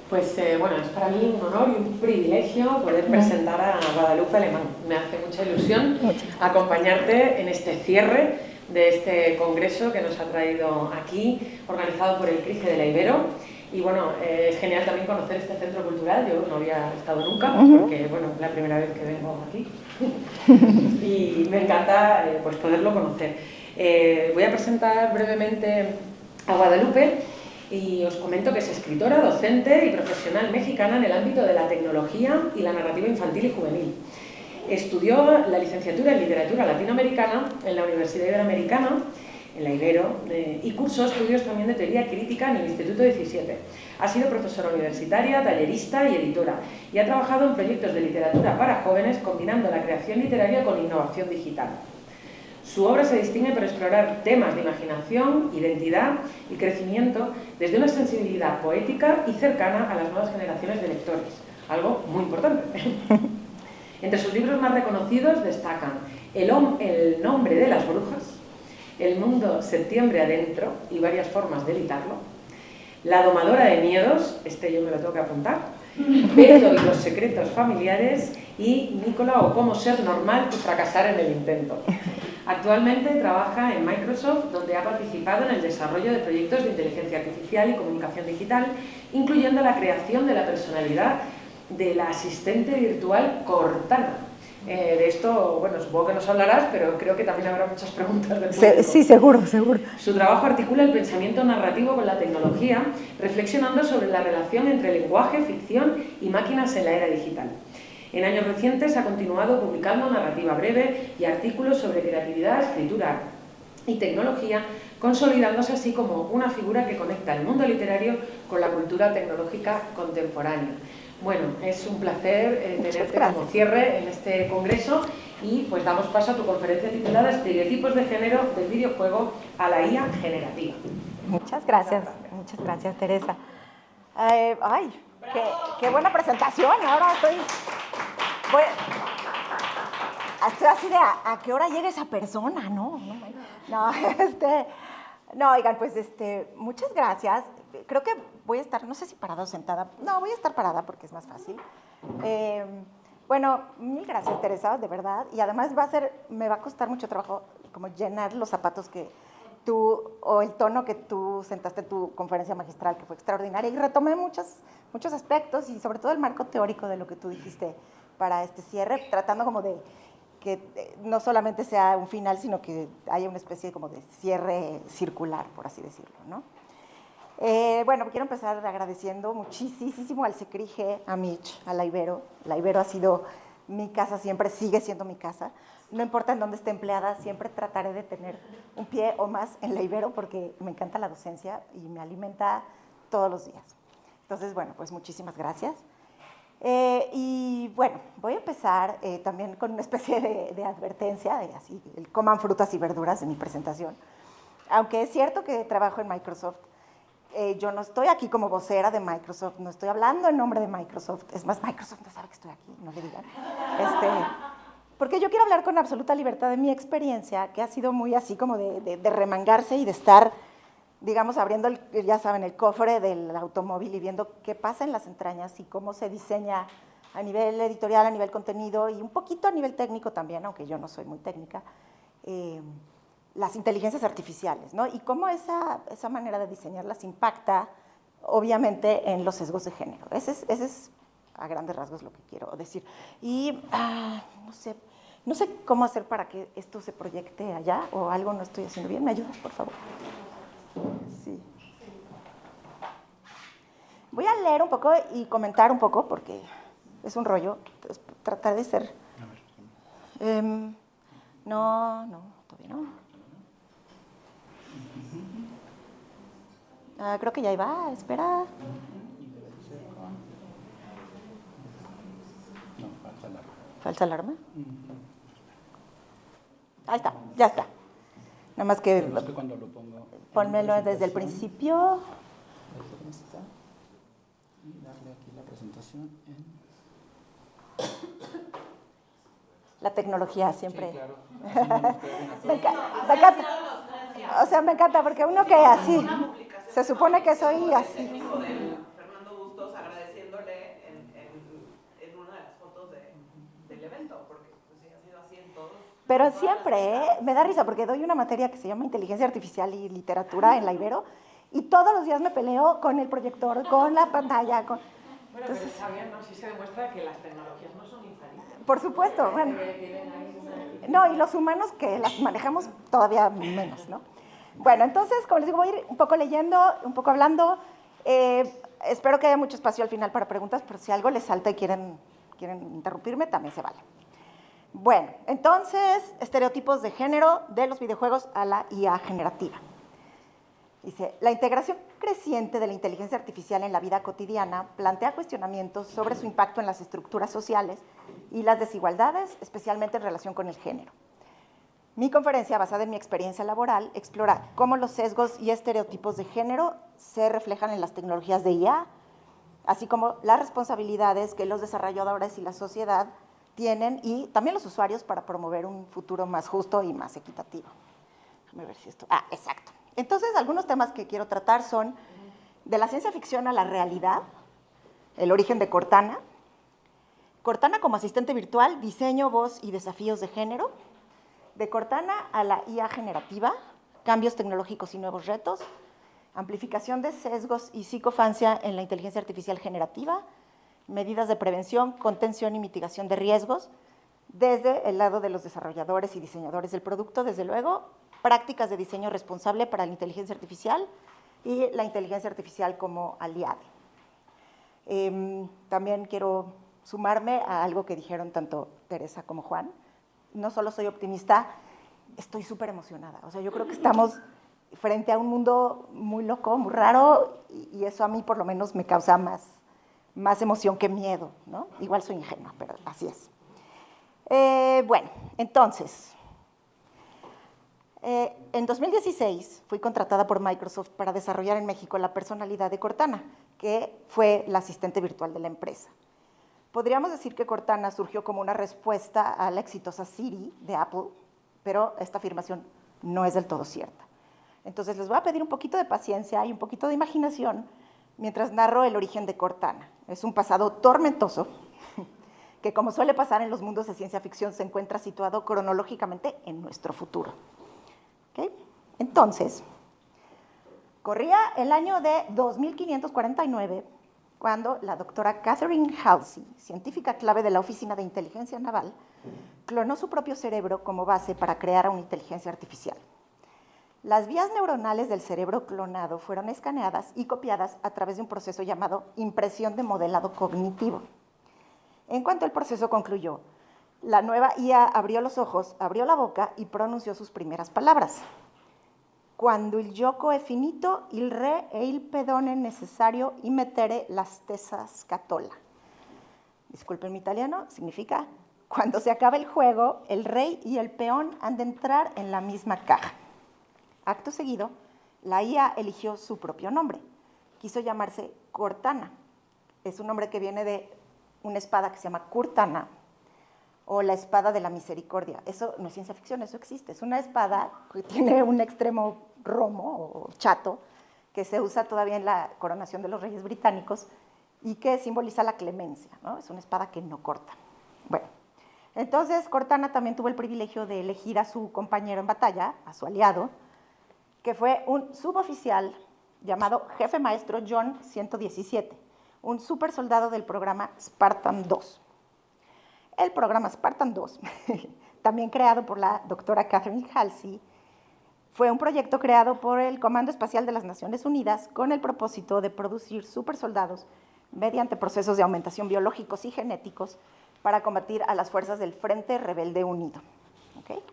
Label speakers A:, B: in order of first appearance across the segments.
A: Pues bueno, es para mí un honor y un privilegio poder presentar a Guadalupe Alemán. Me hace mucha ilusión acompañarte en este cierre de este congreso que nos ha traído aquí, organizado por el CRIGE de la Ibero. Y bueno, es genial también conocer este centro cultural. Yo no había estado nunca, porque bueno, es la primera vez que vengo aquí. Y me encanta pues poderlo conocer. Voy a presentar brevemente a Guadalupe. Y os comento que es escritora, docente y profesional mexicana en el ámbito de la tecnología y la narrativa infantil y juvenil. Estudió la licenciatura en literatura latinoamericana en la Universidad Iberoamericana, en la Ibero, y cursó estudios también de teoría crítica en el Instituto 17. Ha sido profesora universitaria, tallerista y editora, y ha trabajado en proyectos de literatura para jóvenes combinando la creación literaria con innovación digital. Su obra se distingue por explorar temas de imaginación, identidad y crecimiento desde una sensibilidad poética y cercana a las nuevas generaciones de lectores, algo muy importante. Entre sus libros más reconocidos destacan El nombre de las brujas, El mundo septiembre adentro y varias formas de editarlo, La domadora de miedos, este yo me lo tengo que apuntar, Beto y los secretos familiares y Nicola o cómo ser normal y fracasar en el intento. Actualmente trabaja en Microsoft, donde ha participado en el desarrollo de proyectos de inteligencia artificial y comunicación digital, incluyendo la creación de la personalidad de la asistente virtual Cortana. De esto, bueno, supongo que nos hablarás, pero creo que también habrá muchas preguntas del público.
B: Sí, seguro, seguro.
A: Su trabajo articula el pensamiento narrativo con la tecnología, reflexionando sobre la relación entre lenguaje, ficción y máquinas en la era digital. En años recientes ha continuado publicando narrativa breve y artículos sobre creatividad, escritura y tecnología, consolidándose así como una figura que conecta el mundo literario con la cultura tecnológica contemporánea. Bueno, es un placer tenerte como cierre en este congreso y pues damos paso a tu conferencia titulada Estereotipos de género del videojuego a la IA generativa.
B: Muchas gracias Teresa. Qué buena presentación. Ahora estoy así de a qué hora llega esa persona, no, oigan, pues muchas gracias. Creo que voy a estar, no sé si parada o sentada. No, voy a estar parada porque es más fácil. Bueno, mil gracias, Teresa, de verdad. Y además me va a costar mucho trabajo como llenar los zapatos que tú, o el tono que tú sentaste en tu conferencia magistral, que fue extraordinaria. Y retomé muchos aspectos y sobre todo el marco teórico de lo que tú dijiste para este cierre, tratando como de que no solamente sea un final, sino que haya una especie como de cierre circular, por así decirlo, ¿no? Bueno, quiero empezar agradeciendo muchísimo al CECRIGE, a Mitch, a la Ibero. La Ibero ha sido mi casa, siempre sigue siendo mi casa. No importa en dónde esté empleada, siempre trataré de tener un pie o más en la Ibero porque me encanta la docencia y me alimenta todos los días. Entonces, bueno, pues muchísimas gracias. Y bueno, voy a empezar también con una especie de advertencia, de así, el coman frutas y verduras de mi presentación. Aunque es cierto que trabajo en Microsoft, yo no estoy aquí como vocera de Microsoft, no estoy hablando en nombre de Microsoft. Es más, Microsoft no sabe que estoy aquí, no le digan. Porque yo quiero hablar con absoluta libertad de mi experiencia, que ha sido muy así como de remangarse y de estar, digamos, abriendo, ya saben, el cofre del automóvil y viendo qué pasa en las entrañas y cómo se diseña a nivel editorial, a nivel contenido y un poquito a nivel técnico también, aunque yo no soy muy técnica, las inteligencias artificiales, ¿no? Y cómo esa manera de diseñarlas impacta, obviamente, en los sesgos de género. Ese es a grandes rasgos lo que quiero decir. Y no sé cómo hacer para que esto se proyecte allá o algo no estoy haciendo bien. ¿Me ayudas, por favor? Sí. Voy a leer un poco y comentar un poco porque es un rollo. Tratar de ser... No, todavía no. Creo que ya iba, espera.
C: No, falsa alarma.
B: ¿Falsa alarma? Ahí está, ya está. Nada más que...
C: Pero es que cuando lo pongo...
B: Pónmelo desde el principio.
C: Y darle aquí la presentación en...
B: La tecnología siempre...
C: Sí, claro.
B: Me encanta. O sea, me encanta porque uno que así... Se supone que soy así.
D: Fernando Bustos,
B: Pero siempre, me da risa porque doy una materia que se llama Inteligencia Artificial y Literatura en la Ibero y todos los días me peleo con el proyector, con la pantalla.
A: Bueno, entonces, pero está bien, ¿no? Sí se demuestra que las tecnologías no son infalibles.
B: Por supuesto, bueno. No, y los humanos que las manejamos todavía menos, ¿no? Bueno, entonces, como les digo, voy a ir un poco leyendo, un poco hablando. Espero que haya mucho espacio al final para preguntas, pero si algo les salta y quieren interrumpirme, también se vale. Bueno, entonces, estereotipos de género de los videojuegos a la IA generativa. Dice, la integración creciente de la inteligencia artificial en la vida cotidiana plantea cuestionamientos sobre su impacto en las estructuras sociales y las desigualdades, especialmente en relación con el género. Mi conferencia, basada en mi experiencia laboral, explora cómo los sesgos y estereotipos de género se reflejan en las tecnologías de IA, así como las responsabilidades que los desarrolladores y la sociedad tienen y también los usuarios para promover un futuro más justo y más equitativo. Déjame ver si esto... exacto. Entonces, algunos temas que quiero tratar son de la ciencia ficción a la realidad, el origen de Cortana, Cortana como asistente virtual, diseño, voz y desafíos de género, de Cortana a la IA generativa, cambios tecnológicos y nuevos retos, amplificación de sesgos y psicofancia en la inteligencia artificial generativa, medidas de prevención, contención y mitigación de riesgos, desde el lado de los desarrolladores y diseñadores del producto, desde luego, prácticas de diseño responsable para la inteligencia artificial y la inteligencia artificial como aliada. También quiero sumarme a algo que dijeron tanto Teresa como Juan. No solo soy optimista, estoy súper emocionada. O sea, yo creo que estamos frente a un mundo muy loco, muy raro, y eso a mí por lo menos me causa más emoción que miedo, ¿no? Igual soy ingenua, pero así es. Bueno, entonces, en 2016 fui contratada por Microsoft para desarrollar en México la personalidad de Cortana, que fue la asistente virtual de la empresa. Podríamos decir que Cortana surgió como una respuesta a la exitosa Siri de Apple, pero esta afirmación no es del todo cierta. Entonces, les voy a pedir un poquito de paciencia y un poquito de imaginación mientras narro el origen de Cortana. Es un pasado tormentoso que, como suele pasar en los mundos de ciencia ficción, se encuentra situado cronológicamente en nuestro futuro. ¿Okay? Entonces, corría el año de 2549, cuando la doctora Catherine Halsey, científica clave de la Oficina de Inteligencia Naval, clonó su propio cerebro como base para crear una inteligencia artificial. Las vías neuronales del cerebro clonado fueron escaneadas y copiadas a través de un proceso llamado impresión de modelado cognitivo. En cuanto el proceso concluyó, la nueva IA abrió los ojos, abrió la boca y pronunció sus primeras palabras. Quando il gioco è finito, il re e il pedone necessario immettere la stessa scatola. Disculpen mi italiano, significa, cuando se acabe el juego, el rey y el peón han de entrar en la misma caja. Acto seguido, la IA eligió su propio nombre. Quiso llamarse Cortana. Es un nombre que viene de una espada que se llama Cortana, o la espada de la misericordia. Eso no es ciencia ficción, eso existe. Es una espada que tiene un extremo romo o chato, que se usa todavía en la coronación de los reyes británicos y que simboliza la clemencia, ¿no? Es una espada que no corta. Bueno, entonces Cortana también tuvo el privilegio de elegir a su compañero en batalla, a su aliado, que fue un suboficial llamado Jefe Maestro John 117, un super soldado del programa Spartan 2. El programa Spartan 2, también creado por la doctora Catherine Halsey, fue un proyecto creado por el Comando Espacial de las Naciones Unidas con el propósito de producir supersoldados mediante procesos de aumentación biológicos y genéticos para combatir a las fuerzas del Frente Rebelde Unido. ¿Okay?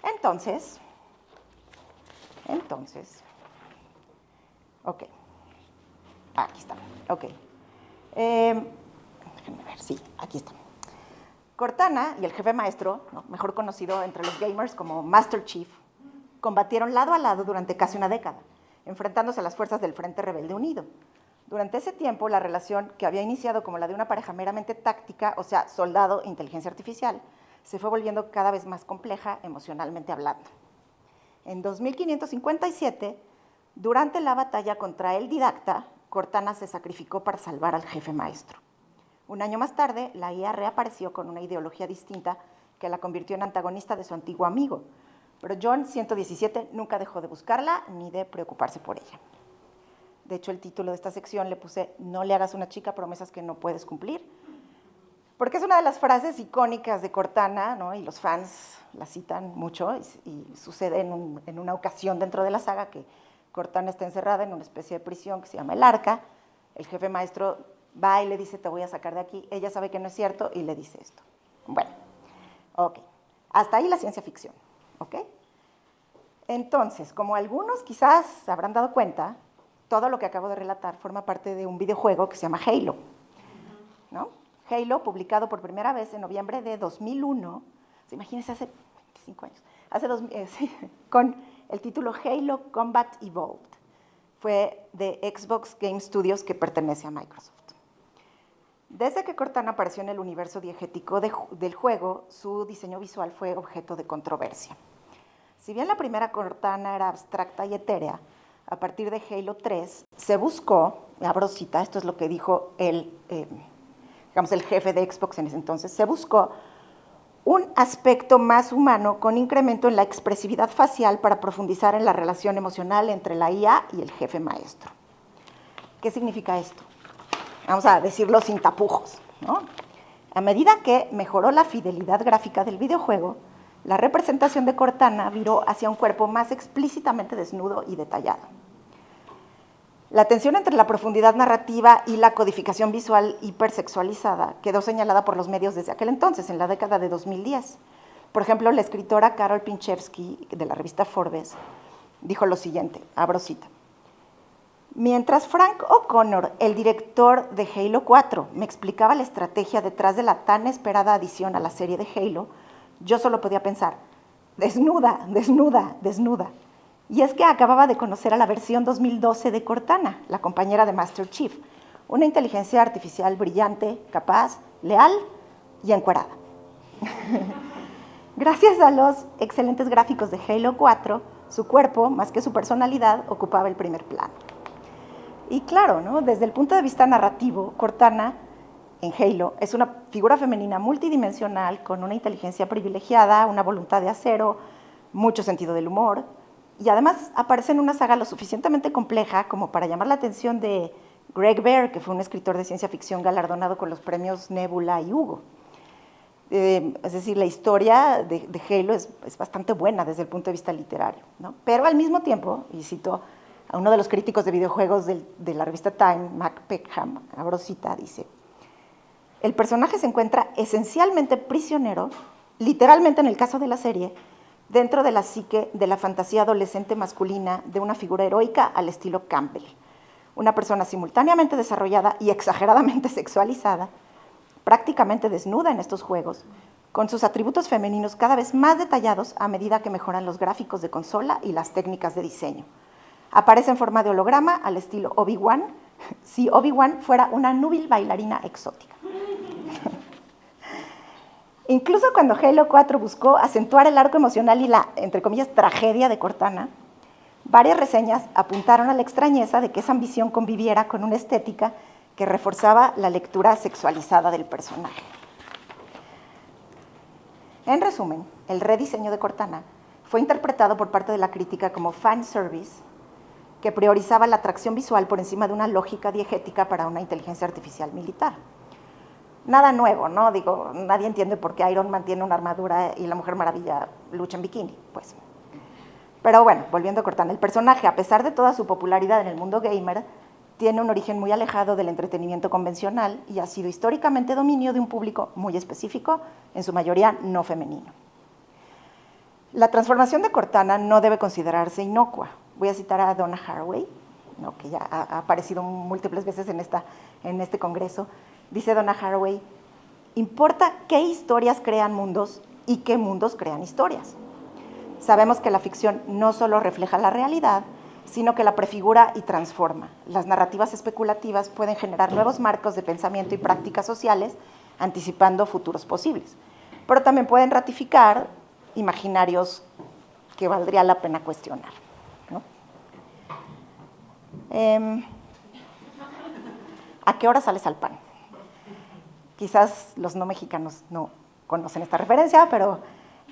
B: Entonces, ok, aquí está, ok. Déjenme ver, sí, aquí está. Cortana y el jefe maestro, ¿no?, mejor conocido entre los gamers como Master Chief, combatieron lado a lado durante casi una década, enfrentándose a las fuerzas del Frente Rebelde Unido. Durante ese tiempo, la relación que había iniciado como la de una pareja meramente táctica, o sea, soldado e inteligencia artificial, se fue volviendo cada vez más compleja emocionalmente hablando. En 2557, durante la batalla contra el Didacta, Cortana se sacrificó para salvar al jefe maestro. Un año más tarde, la IA reapareció con una ideología distinta que la convirtió en antagonista de su antiguo amigo. Pero John 117 nunca dejó de buscarla ni de preocuparse por ella. De hecho, el título de esta sección le puse "No le hagas a una chica promesas que no puedes cumplir", porque es una de las frases icónicas de Cortana, ¿no? Y los fans la citan mucho, y sucede en una ocasión dentro de la saga que Cortana está encerrada en una especie de prisión que se llama el Arca. El jefe maestro va y le dice, te voy a sacar de aquí. Ella sabe que no es cierto y le dice esto. Bueno, ok. Hasta ahí la ciencia ficción, ¿ok? Entonces, como algunos quizás se habrán dado cuenta, todo lo que acabo de relatar forma parte de un videojuego que se llama Halo, ¿no? Halo, publicado por primera vez en noviembre de 2001, imagínense, hace 25 años, sí, con el título Halo Combat Evolved. Fue de Xbox Game Studios, que pertenece a Microsoft. Desde que Cortana apareció en el universo diegético del juego, su diseño visual fue objeto de controversia. Si bien la primera Cortana era abstracta y etérea, a partir de Halo 3 se buscó, abro cita, esto es lo que dijo el jefe de Xbox en ese entonces, se buscó un aspecto más humano con incremento en la expresividad facial para profundizar en la relación emocional entre la IA y el jefe maestro. ¿Qué significa esto? Vamos a decirlo sin tapujos, ¿no? A medida que mejoró la fidelidad gráfica del videojuego, la representación de Cortana viró hacia un cuerpo más explícitamente desnudo y detallado. La tensión entre la profundidad narrativa y la codificación visual hipersexualizada quedó señalada por los medios desde aquel entonces, en la década de 2010. Por ejemplo, la escritora Carol Pinchevsky, de la revista Forbes, dijo lo siguiente, abro cita: mientras Frank O'Connor, el director de Halo 4, me explicaba la estrategia detrás de la tan esperada adición a la serie de Halo, yo solo podía pensar, desnuda, desnuda, desnuda. Y es que acababa de conocer a la versión 2012 de Cortana, la compañera de Master Chief, una inteligencia artificial brillante, capaz, leal y encuerada. Gracias a los excelentes gráficos de Halo 4, su cuerpo, más que su personalidad, ocupaba el primer plano. Y claro, ¿no? Desde el punto de vista narrativo, Cortana en Halo es una figura femenina multidimensional con una inteligencia privilegiada, una voluntad de acero, mucho sentido del humor, y además aparece en una saga lo suficientemente compleja como para llamar la atención de Greg Bear, que fue un escritor de ciencia ficción galardonado con los premios Nebula y Hugo. Es decir, la historia de Halo es bastante buena desde el punto de vista literario, ¿no? Pero al mismo tiempo, y cito a uno de los críticos de videojuegos de la revista Time, Mac Peckham, abro cita, dice: el personaje se encuentra esencialmente prisionero, literalmente en el caso de la serie, dentro de la psique de la fantasía adolescente masculina de una figura heroica al estilo Campbell. Una persona simultáneamente desarrollada y exageradamente sexualizada, prácticamente desnuda en estos juegos, con sus atributos femeninos cada vez más detallados a medida que mejoran los gráficos de consola y las técnicas de diseño. Aparece en forma de holograma al estilo Obi-Wan, si Obi-Wan fuera una núbil bailarina exótica. Incluso cuando Halo 4 buscó acentuar el arco emocional y la, entre comillas, tragedia de Cortana, varias reseñas apuntaron a la extrañeza de que esa ambición conviviera con una estética que reforzaba la lectura sexualizada del personaje. En resumen, el rediseño de Cortana fue interpretado por parte de la crítica como fanservice, que priorizaba la atracción visual por encima de una lógica diegética para una inteligencia artificial militar. Nada nuevo, ¿no? Digo, nadie entiende por qué Iron Man tiene una armadura y la Mujer Maravilla lucha en bikini, pues. Pero bueno, volviendo a Cortana, el personaje, a pesar de toda su popularidad en el mundo gamer, tiene un origen muy alejado del entretenimiento convencional y ha sido históricamente dominio de un público muy específico, en su mayoría no femenino. La transformación de Cortana no debe considerarse inocua. Voy a citar a Donna Haraway, ¿no? Que ya ha aparecido múltiples veces en este congreso. Dice Donna Haraway: importa qué historias crean mundos y qué mundos crean historias. Sabemos que la ficción no solo refleja la realidad, sino que la prefigura y transforma. Las narrativas especulativas pueden generar nuevos marcos de pensamiento y prácticas sociales, anticipando futuros posibles, pero también pueden ratificar imaginarios que valdría la pena cuestionar, ¿no? ¿A qué hora sales al pan? Quizás los no mexicanos no conocen esta referencia, pero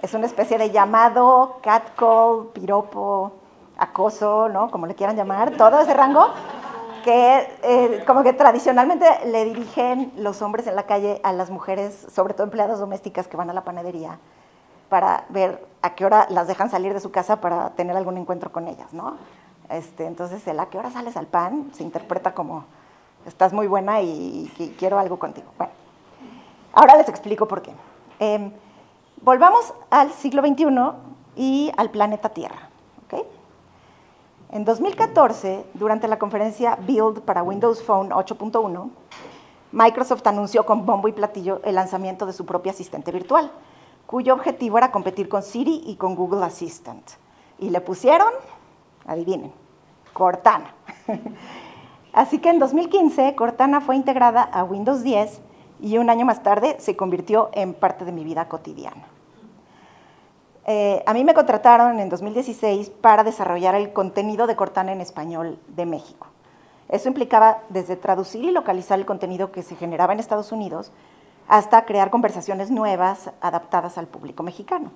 B: es una especie de llamado, catcall, piropo, acoso, ¿no? Como le quieran llamar, todo ese rango que como que tradicionalmente le dirigen los hombres en la calle a las mujeres, sobre todo empleadas domésticas que van a la panadería, para ver a qué hora las dejan salir de su casa para tener algún encuentro con ellas, ¿no? Entonces, el a qué hora sales al pan se interpreta como, estás muy buena y quiero algo contigo. Bueno, ahora les explico por qué. Volvamos al siglo XXI y al planeta Tierra, ¿ok? En 2014, durante la conferencia Build para Windows Phone 8.1, Microsoft anunció con bombo y platillo el lanzamiento de su propio asistente virtual, cuyo objetivo era competir con Siri y con Google Assistant. Y le pusieron, adivinen, Cortana. Así que en 2015, Cortana fue integrada a Windows 10 y un año más tarde se convirtió en parte de mi vida cotidiana. A mí me contrataron en 2016 para desarrollar el contenido de Cortana en español de México. Eso implicaba desde traducir y localizar el contenido que se generaba en Estados Unidos hasta crear conversaciones nuevas adaptadas al público mexicano.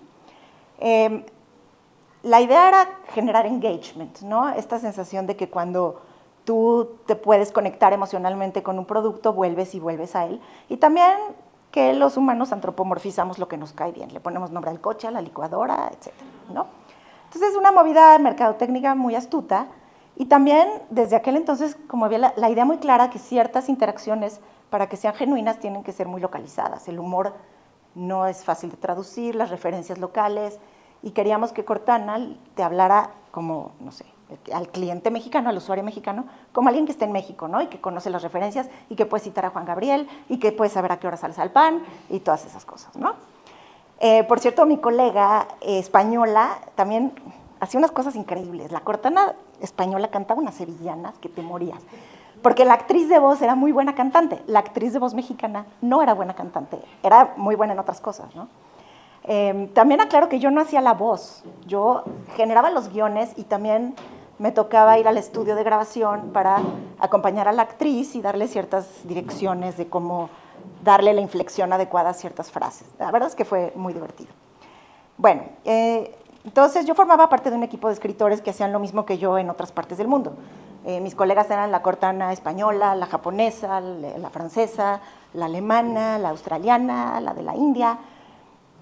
B: La idea era generar engagement, ¿no? Esta sensación de que cuando tú te puedes conectar emocionalmente con un producto, vuelves y vuelves a él. Y también que los humanos antropomorfizamos lo que nos cae bien. Le ponemos nombre al coche, a la licuadora, etc., ¿no? Entonces, una movida mercadotécnica muy astuta. Y también, desde aquel entonces, como había la idea muy clara que ciertas interacciones, para que sean genuinas, tienen que ser muy localizadas. El humor no es fácil de traducir, las referencias locales, y queríamos que Cortana te hablara como, no sé, al cliente mexicano, al usuario mexicano, como alguien que esté en México, ¿no? Y que conoce las referencias y que puede citar a Juan Gabriel y que puede saber a qué hora sales al pan y todas esas cosas, ¿no? Por cierto, mi colega española también hacía unas cosas increíbles. La Cortana española cantaba unas sevillanas que te morías, porque la actriz de voz era muy buena cantante. La actriz de voz mexicana no era buena cantante, era muy buena en otras cosas, ¿no? También aclaro que yo no hacía la voz, yo generaba los guiones y también me tocaba ir al estudio de grabación para acompañar a la actriz y darle ciertas direcciones de cómo darle la inflexión adecuada a ciertas frases. La verdad es que fue muy divertido. Bueno, entonces yo formaba parte de un equipo de escritores que hacían lo mismo que yo en otras partes del mundo. Mis colegas eran la Cortana española, la japonesa, la francesa, la alemana, la australiana, la de la India.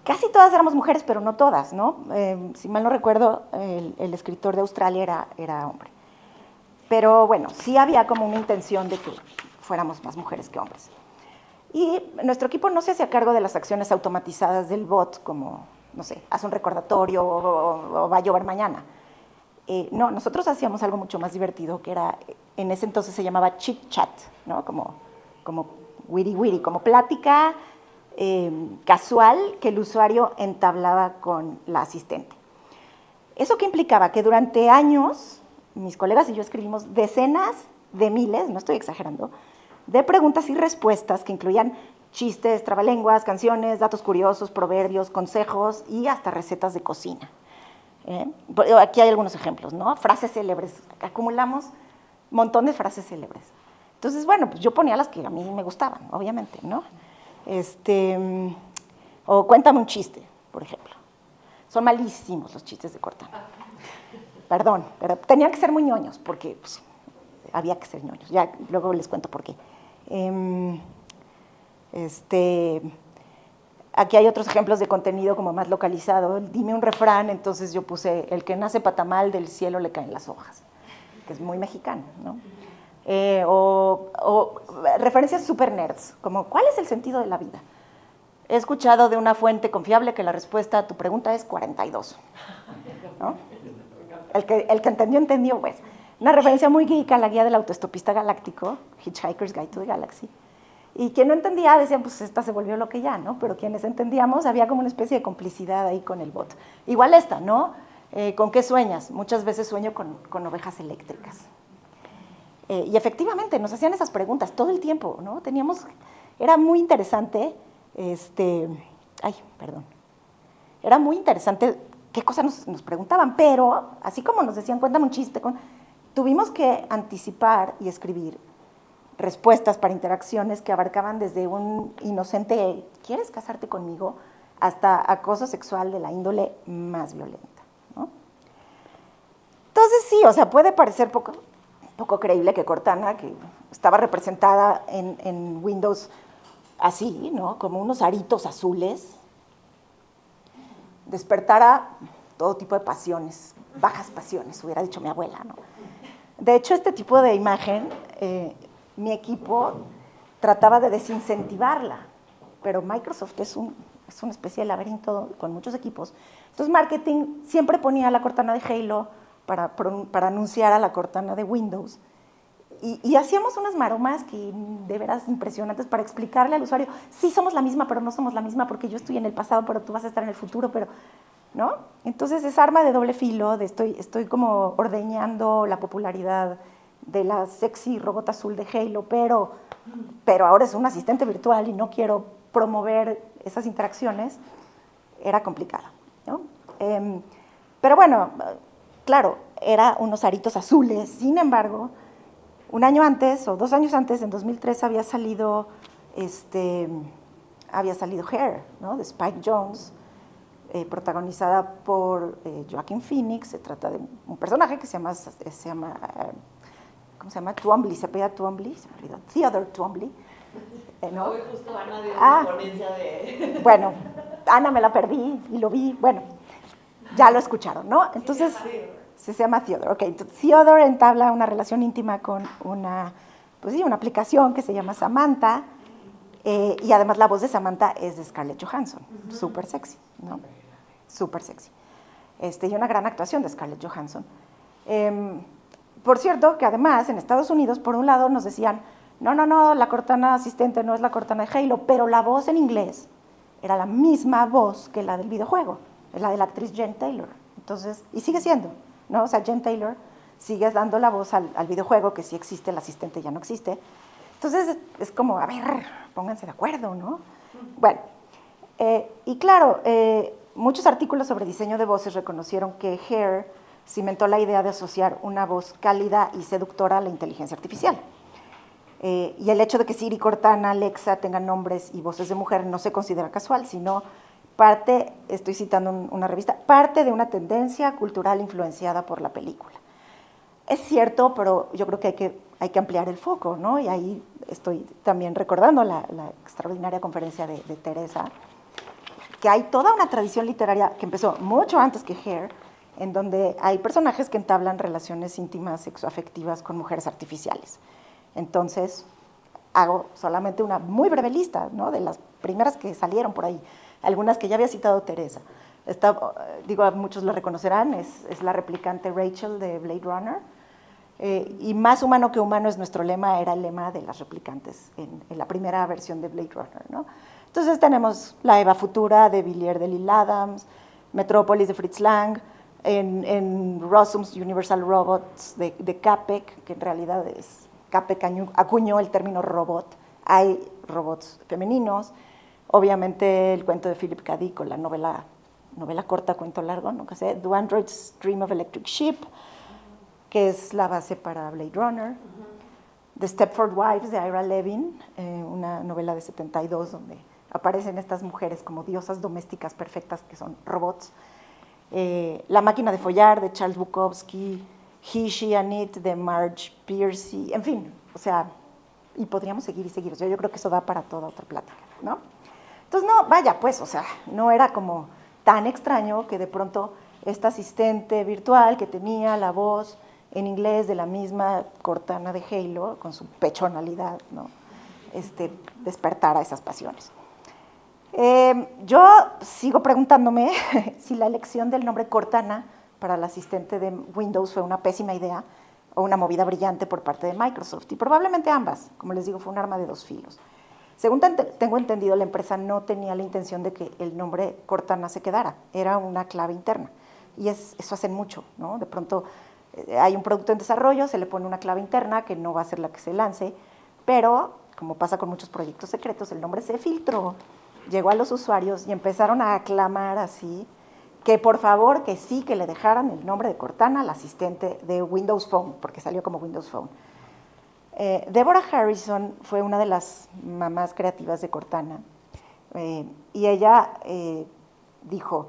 B: Casi todas éramos mujeres, pero no todas, ¿no? Si mal no recuerdo, el escritor de Australia era hombre. Pero bueno, sí había como una intención de que fuéramos más mujeres que hombres. Y nuestro equipo no se hacía cargo de las acciones automatizadas del bot, como, no sé, haz un recordatorio o va a llover mañana. No, nosotros hacíamos algo mucho más divertido, que era, en ese entonces se llamaba chit chat, ¿no? Como wiri wiri, como plática casual que el usuario entablaba con la asistente. ¿Eso qué implicaba? Que durante años, mis colegas y yo escribimos decenas de miles, no estoy exagerando, de preguntas y respuestas que incluían chistes, trabalenguas, canciones, datos curiosos, proverbios, consejos y hasta recetas de cocina. Aquí hay algunos ejemplos, ¿no? Frases célebres, acumulamos un montón de frases célebres. Entonces, bueno, pues yo ponía las que a mí me gustaban, obviamente, ¿no? O cuéntame un chiste, por ejemplo. Son malísimos los chistes de Cortana. Perdón, pero tenían que ser muy ñoños, porque pues, había que ser ñoños. Ya luego les cuento por qué. Aquí hay otros ejemplos de contenido como más localizado. Dime un refrán, entonces yo puse, el que nace patamal, del cielo le caen las hojas, que es muy mexicano, ¿no? O referencias super nerds, como ¿cuál es el sentido de la vida? He escuchado de una fuente confiable que la respuesta a tu pregunta es 42, ¿no? El que entendió, pues. Una referencia muy geek a la guía del autoestopista galáctico, Hitchhiker's Guide to the Galaxy. Y quien no entendía decían, pues esta se volvió lo que ya, ¿no? Pero quienes entendíamos, había como una especie de complicidad ahí con el bot. Igual esta, ¿no? ¿Con qué sueñas? Muchas veces sueño con ovejas eléctricas. Y efectivamente, nos hacían esas preguntas todo el tiempo, ¿no? Era muy interesante, era muy interesante qué cosas nos preguntaban, pero así como nos decían, cuéntame un chiste, tuvimos que anticipar y escribir respuestas para interacciones que abarcaban desde un inocente ¿quieres casarte conmigo?, hasta acoso sexual de la índole más violenta, ¿no? Entonces sí, o sea, puede parecer poco creíble que Cortana, que estaba representada en Windows así, ¿no?, como unos aritos azules, despertara todo tipo de pasiones, bajas pasiones, hubiera dicho mi abuela, ¿no? De hecho, este tipo de imagen, mi equipo trataba de desincentivarla, pero Microsoft es una especie de laberinto con muchos equipos. Entonces, marketing siempre ponía la Cortana de Halo para anunciar a la Cortana de Windows. Y hacíamos unas maromas que de veras impresionantes para explicarle al usuario, sí somos la misma, pero no somos la misma porque yo estoy en el pasado, pero tú vas a estar en el futuro, pero, ¿no? Entonces es arma de doble filo, estoy como ordeñando la popularidad de la sexy robot azul de Halo, pero ahora es un asistente virtual y no quiero promover esas interacciones. Era complicado, ¿no? Pero bueno, claro, era unos aritos azules, sin embargo, un año antes, o 2 años antes, en 2003, había salido Hair, ¿no?, de Spike Jonze, protagonizada por Joaquin Phoenix. Se trata de un personaje que se llama ¿cómo se llama? Twombly, se apellida Twombly, se me olvidó, Theodore Twombly. ¿No?
D: Hoy justo Ana dio una ponencia de...
B: Bueno, Ana me la perdí y lo vi, bueno, ya lo escucharon, ¿no? Entonces, se llama Theodore, ok. Entonces, Theodore entabla una relación íntima con una aplicación que se llama Samantha, y además la voz de Samantha es de Scarlett Johansson, súper sexy, ¿no? Súper sexy. Y una gran actuación de Scarlett Johansson. Por cierto, que además en Estados Unidos, por un lado, nos decían, no, la Cortana asistente no es la Cortana de Halo, pero la voz en inglés era la misma voz que la del videojuego, es la de la actriz Jen Taylor. Entonces, y sigue siendo, ¿no? O sea, Jen Taylor sigue dando la voz al videojuego, que sí existe, el asistente ya no existe. Entonces, es como, a ver, pónganse de acuerdo, ¿no? Bueno, y claro, muchos artículos sobre diseño de voces reconocieron que Hair cimentó la idea de asociar una voz cálida y seductora a la inteligencia artificial. Y el hecho de que Siri, Cortana, Alexa tengan nombres y voces de mujer no se considera casual, sino parte, estoy citando una revista, parte de una tendencia cultural influenciada por la película. Es cierto, pero yo creo que hay que ampliar el foco, ¿no? Y ahí estoy también recordando la extraordinaria conferencia de Teresa, que hay toda una tradición literaria que empezó mucho antes que Hair, en donde hay personajes que entablan relaciones íntimas sexoafectivas con mujeres artificiales. Entonces, hago solamente una muy breve lista, ¿no?, de las primeras que salieron por ahí, algunas que ya había citado Teresa. A muchos la reconocerán, es la replicante Rachel de Blade Runner, y más humano que humano es nuestro lema, era el lema de las replicantes en la primera versión de Blade Runner, ¿no? Entonces tenemos la Eva Futura de Villiers de Lil Adams, Metrópolis de Fritz Lang, en Rossum's Universal Robots de Capek, que en realidad Capek acuñó el término robot. Hay robots femeninos, obviamente el cuento de Philip K. Dick, o la novela corta, cuento largo, nunca sé, Do Androids Dream of Electric Sheep, que es la base para Blade Runner, The Stepford Wives de Ira Levin, una novela de 72 donde aparecen estas mujeres como diosas domésticas perfectas que son robots, La máquina de follar de Charles Bukowski, He, She and It de Marge Piercy, en fin, o sea, y podríamos seguir y seguir. O sea, yo creo que eso da para toda otra plática, ¿no? Entonces, no, vaya, pues, o sea, no era como tan extraño que de pronto esta asistente virtual que tenía la voz en inglés de la misma Cortana de Halo, con su pechonalidad, ¿no?, despertara esas pasiones. Yo sigo preguntándome si la elección del nombre Cortana para la asistente de Windows fue una pésima idea o una movida brillante por parte de Microsoft, y probablemente ambas. Como les digo, fue un arma de dos filos. Según tengo entendido, la empresa no tenía la intención de que el nombre Cortana se quedara, era una clave interna, y eso hacen mucho, ¿no? De pronto hay un producto en desarrollo, se le pone una clave interna que no va a ser la que se lance, pero como pasa con muchos proyectos secretos, el nombre se filtró, llegó a los usuarios y empezaron a aclamar así que por favor, que sí, que le dejaran el nombre de Cortana al asistente de Windows Phone, porque salió como Windows Phone. Deborah Harrison fue una de las mamás creativas de Cortana, y ella dijo,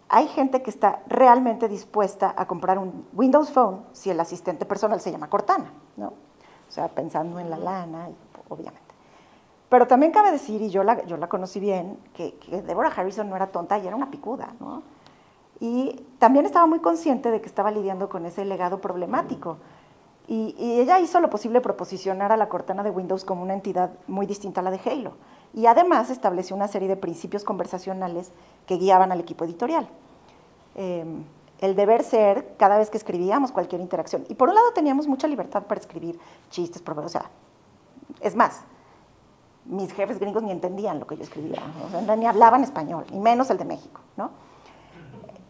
B: hay gente que está realmente dispuesta a comprar un Windows Phone si el asistente personal se llama Cortana, ¿no? O sea, pensando en la lana, obviamente. Pero también cabe decir, y yo la conocí bien, que Deborah Harrison no era tonta y era una picuda, ¿no? Y también estaba muy consciente de que estaba lidiando con ese legado problemático. Y ella hizo lo posible por posicionar a la Cortana de Windows como una entidad muy distinta a la de Halo. Y además estableció una serie de principios conversacionales que guiaban al equipo editorial. El deber ser cada vez que escribíamos cualquier interacción. Y por un lado teníamos mucha libertad para escribir chistes, o sea, es más, mis jefes gringos ni entendían lo que yo escribía, o sea, ni hablaban español, y menos el de México, ¿no?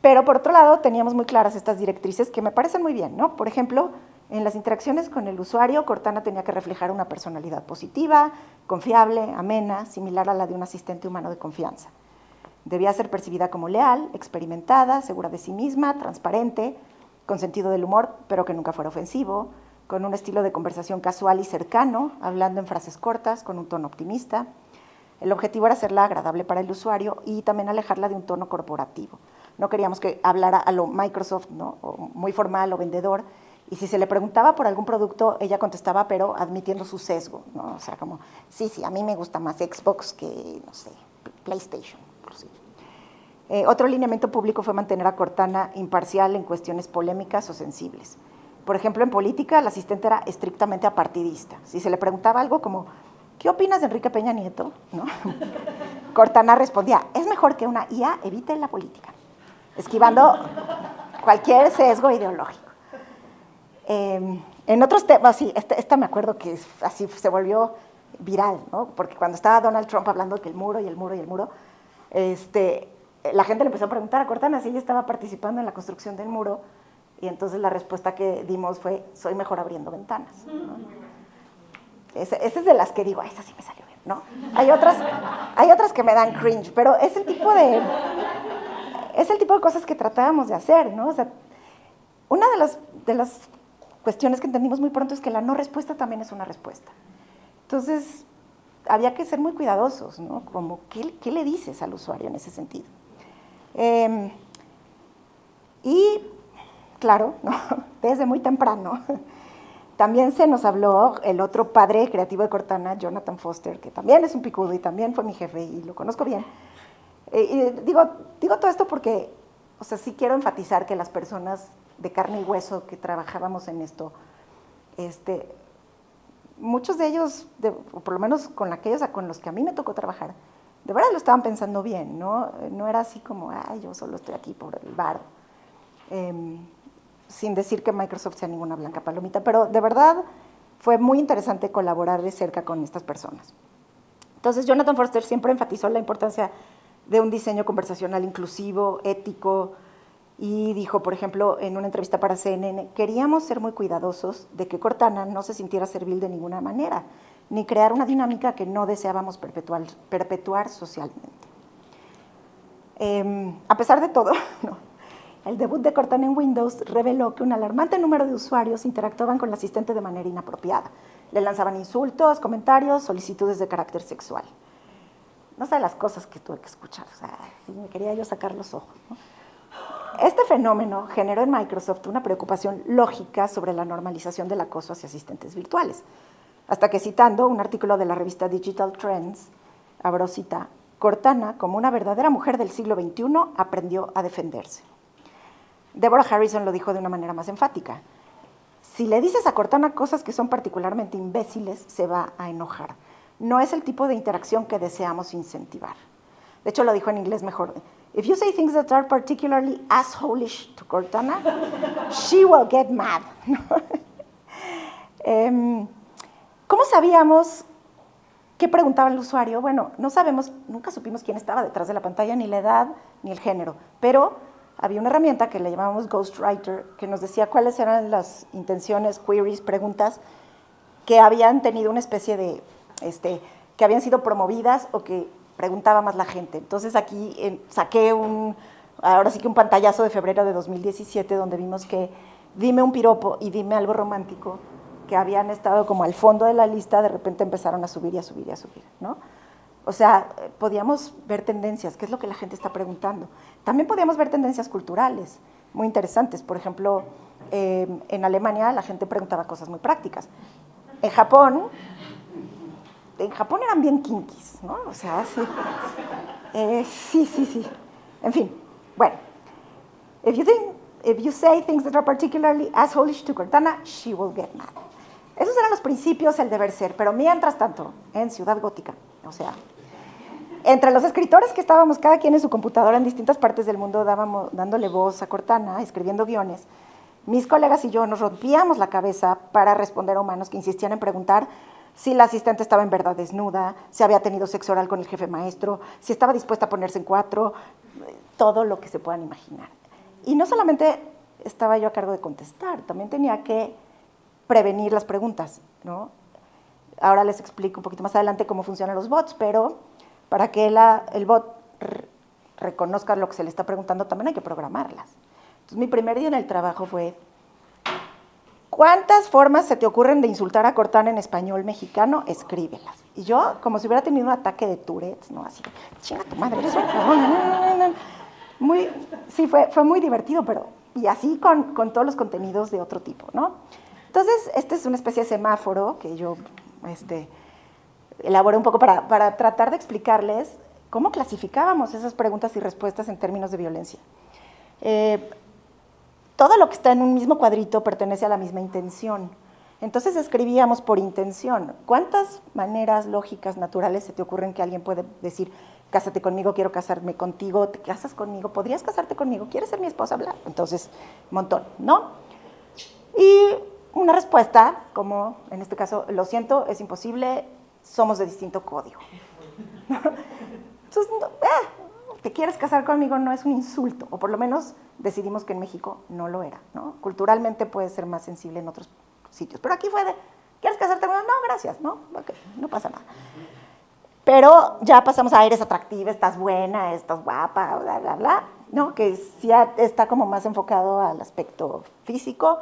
B: Pero por otro lado teníamos muy claras estas directrices que me parecen muy bien, ¿no? Por ejemplo, en las interacciones con el usuario, Cortana tenía que reflejar una personalidad positiva, confiable, amena, similar a la de un asistente humano de confianza. Debía ser percibida como leal, experimentada, segura de sí misma, transparente, con sentido del humor, pero que nunca fuera ofensivo, con un estilo de conversación casual y cercano, hablando en frases cortas, con un tono optimista. El objetivo era hacerla agradable para el usuario y también alejarla de un tono corporativo. No queríamos que hablara a lo Microsoft, ¿no? O muy formal o vendedor, y si se le preguntaba por algún producto, ella contestaba, pero admitiendo su sesgo, ¿no? O sea, como, sí, a mí me gusta más Xbox que, no sé, PlayStation. Otro lineamiento público fue mantener a Cortana imparcial en cuestiones polémicas o sensibles. Por ejemplo, en política, el asistente era estrictamente apartidista. Si se le preguntaba algo como, ¿qué opinas de Enrique Peña Nieto? ¿No? Cortana respondía, es mejor que una IA evite la política, esquivando cualquier sesgo ideológico. En otros temas, sí, esta me acuerdo que así se volvió viral, ¿no? Porque cuando estaba Donald Trump hablando de que el muro, la gente le empezó a preguntar a Cortana si ella estaba participando en la construcción del muro, y entonces la respuesta que dimos fue, soy mejor abriendo ventanas, ¿no? Esa es de las que digo, esa sí me salió bien, ¿no? Hay otras que me dan cringe, pero es el tipo de cosas que tratábamos de hacer, ¿no? O sea, una de las cuestiones que entendimos muy pronto es que la no respuesta también es una respuesta. Entonces, había que ser muy cuidadosos, ¿no? Como, ¿qué le dices al usuario en ese sentido? Y, claro, ¿no? Desde muy temprano, también se nos habló el otro padre creativo de Cortana, Jonathan Foster, que también es un picudo y también fue mi jefe y lo conozco bien. Y digo todo esto porque, o sea, sí quiero enfatizar que las personas de carne y hueso que trabajábamos en esto, muchos de ellos, o por lo menos con aquellos con los que a mí me tocó trabajar, de verdad lo estaban pensando bien, ¿no? No era así como, ay, yo solo estoy aquí por el varo. Sin decir que Microsoft sea ninguna blanca palomita, pero de verdad fue muy interesante colaborar de cerca con estas personas. Entonces, Jonathan Foster siempre enfatizó la importancia de un diseño conversacional inclusivo, ético, y dijo, por ejemplo, en una entrevista para CNN, queríamos ser muy cuidadosos de que Cortana no se sintiera servil de ninguna manera, ni crear una dinámica que no deseábamos perpetuar socialmente. A pesar de todo, no. El debut de Cortana en Windows reveló que un alarmante número de usuarios interactuaban con el asistente de manera inapropiada. Le lanzaban insultos, comentarios, solicitudes de carácter sexual. No sé las cosas que tuve que escuchar, o sea, me quería yo sacar los ojos, ¿no? Este fenómeno generó en Microsoft una preocupación lógica sobre la normalización del acoso hacia asistentes virtuales, hasta que, citando un artículo de la revista Digital Trends, abro cita, Cortana, como una verdadera mujer del siglo XXI, aprendió a defenderse. Deborah Harrison lo dijo de una manera más enfática. Si le dices a Cortana cosas que son particularmente imbéciles, se va a enojar. No es el tipo de interacción que deseamos incentivar. De hecho, lo dijo en inglés mejor. If you say things that are particularly assholish to Cortana, she will get mad. ¿Cómo sabíamos qué preguntaba el usuario? Bueno, no sabemos, nunca supimos quién estaba detrás de la pantalla, ni la edad, ni el género, pero había una herramienta que le llamábamos Ghostwriter, que nos decía cuáles eran las intenciones, queries, preguntas que habían tenido una especie de, que habían sido promovidas o que preguntaba más la gente. Entonces aquí saqué ahora sí que un pantallazo de febrero de 2017, donde vimos que dime un piropo y dime algo romántico, que habían estado como al fondo de la lista, de repente empezaron a subir y a subir y a subir, ¿no? O sea, podíamos ver tendencias, qué es lo que la gente está preguntando. También podíamos ver tendencias culturales muy interesantes. Por ejemplo, en Alemania la gente preguntaba cosas muy prácticas. En Japón eran bien kinkis, ¿no? O sea, sí. Sí. En fin, bueno. If you say things that are particularly assholeish to Cortana, she will get mad. Esos eran los principios, el deber ser. Pero mientras tanto, en Ciudad Gótica, o sea, entre los escritores que estábamos, cada quien en su computadora en distintas partes del mundo, dándole voz a Cortana, escribiendo guiones, mis colegas y yo nos rompíamos la cabeza para responder a humanos que insistían en preguntar si la asistente estaba en verdad desnuda, si había tenido sexo oral con el jefe maestro, si estaba dispuesta a ponerse en cuatro, todo lo que se puedan imaginar. Y no solamente estaba yo a cargo de contestar, también tenía que prevenir las preguntas, ¿no? Ahora les explico un poquito más adelante cómo funcionan los bots, pero para que el bot reconozca lo que se le está preguntando, también hay que programarlas. Entonces, mi primer día en el trabajo fue, ¿cuántas formas se te ocurren de insultar a Cortana en español mexicano? Escríbelas. Y yo, como si hubiera tenido un ataque de Tourette's, ¿no? Así, chinga tu madre, eres sí, fue muy divertido, pero, y así con todos los contenidos de otro tipo, ¿no? Entonces, este es una especie de semáforo que yo elaboré un poco para tratar de explicarles cómo clasificábamos esas preguntas y respuestas en términos de violencia. Todo lo que está en un mismo cuadrito pertenece a la misma intención. Entonces escribíamos por intención. ¿Cuántas maneras lógicas, naturales se te ocurren que alguien puede decir, cásate conmigo, quiero casarme contigo, te casas conmigo, podrías casarte conmigo, quieres ser mi esposa? Bla. Entonces, un montón, ¿no? Y una respuesta, como en este caso, lo siento, es imposible, somos de distinto código. Entonces, ¿te quieres casar conmigo? No es un insulto, o por lo menos decidimos que en México no lo era, ¿no? Culturalmente puede ser más sensible en otros sitios, pero aquí fue de, ¿quieres casarte conmigo? No, gracias, ¿no? Okay, no pasa nada. Pero ya pasamos a, eres atractiva, estás buena, estás guapa, bla, bla, bla, ¿no? Que sí está como más enfocado al aspecto físico,